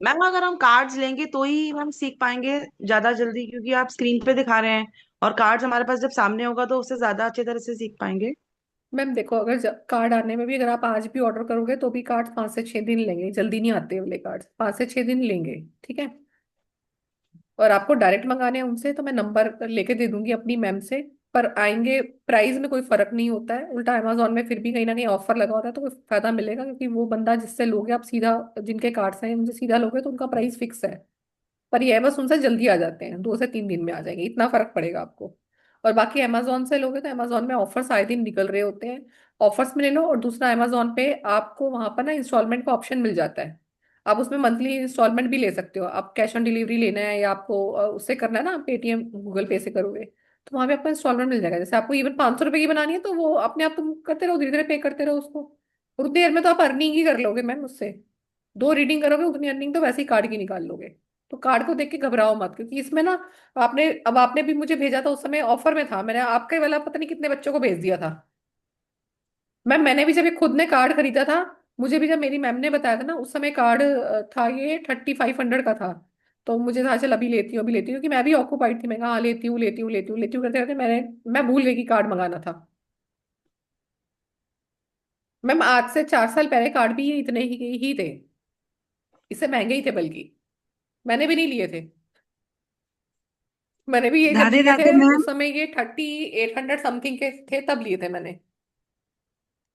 मैम अगर हम कार्ड्स लेंगे तो ही हम सीख पाएंगे ज्यादा जल्दी, क्योंकि आप स्क्रीन पे दिखा रहे हैं और कार्ड्स हमारे पास जब सामने होगा तो उससे ज्यादा अच्छी तरह से सीख पाएंगे। मैम देखो, अगर कार्ड आने में भी अगर आप आज भी ऑर्डर करोगे तो भी कार्ड 5 से 6 दिन लेंगे, जल्दी नहीं आते वाले कार्ड, 5 से 6 दिन लेंगे। ठीक है। और आपको डायरेक्ट मंगाने हैं उनसे तो मैं नंबर लेके दे दूंगी अपनी मैम से, पर आएंगे। प्राइस में कोई फर्क नहीं होता है, उल्टा अमेजोन में फिर भी कहीं ना कहीं ऑफर लगा होता है तो कोई फायदा मिलेगा, क्योंकि वो बंदा जिससे लोगे आप सीधा, जिनके कार्ड्स हैं उनसे सीधा लोगे तो उनका प्राइस फिक्स है। पर ये है बस उनसे जल्दी आ जाते हैं, 2 से 3 दिन में आ जाएंगे, इतना फर्क पड़ेगा आपको। और बाकी अमेजोन से लोगे तो अमेजोन में ऑफर्स आए दिन निकल रहे होते हैं, ऑफर्स में ले लो। और दूसरा, अमेजोन पे आपको वहां पर ना इंस्टॉलमेंट का ऑप्शन मिल जाता है, आप उसमें मंथली इंस्टॉलमेंट भी ले सकते हो। आप कैश ऑन डिलीवरी लेना है या आपको उससे करना है ना, पेटीएम गूगल पे से करोगे तो वहां पे आपको इंस्टॉलमेंट मिल जाएगा। जैसे आपको इवन 500 रुपए की बनानी है तो वो अपने आप तुम करते रहो, धीरे धीरे पे करते रहो उसको, और उतनी देर में तो आप अर्निंग ही कर लोगे मैम उससे। 2 रीडिंग करोगे उतनी अर्निंग तो वैसे ही कार्ड की निकाल लोगे। तो कार्ड को देख के घबराओ मत, क्योंकि इसमें ना आपने भी मुझे भेजा था उस समय ऑफर में था, मैंने आपका ही वाला पता नहीं कितने बच्चों को भेज दिया था। मैम मैंने भी जब ये खुद ने कार्ड खरीदा था, मुझे भी जब मेरी मैम ने बताया था ना उस समय कार्ड था ये 3500 का था। तो मुझे था चल अभी लेती हूँ, क्योंकि मैं भी ऑक्यूपाइड थी, मैं कहा हाँ लेती हूँ लेती हूँ लेती हूँ लेती हूँ करते करते मैं भूल गई कि कार्ड मंगाना था। मैम आज से 4 साल पहले कार्ड भी इतने ही थे, इससे महंगे ही थे बल्कि, मैंने भी नहीं लिए थे। मैंने भी ये जब राधे लिए थे राधे मैम। उस समय ये 3800 समथिंग के थे, तब लिए थे मैंने।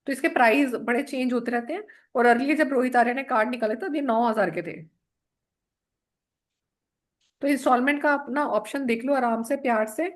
तो इसके प्राइस बड़े चेंज होते रहते हैं। और अर्ली जब रोहित आर्य ने कार्ड निकाले तब ये 9000 के थे। तो इंस्टॉलमेंट का अपना ऑप्शन देख लो आराम से प्यार से।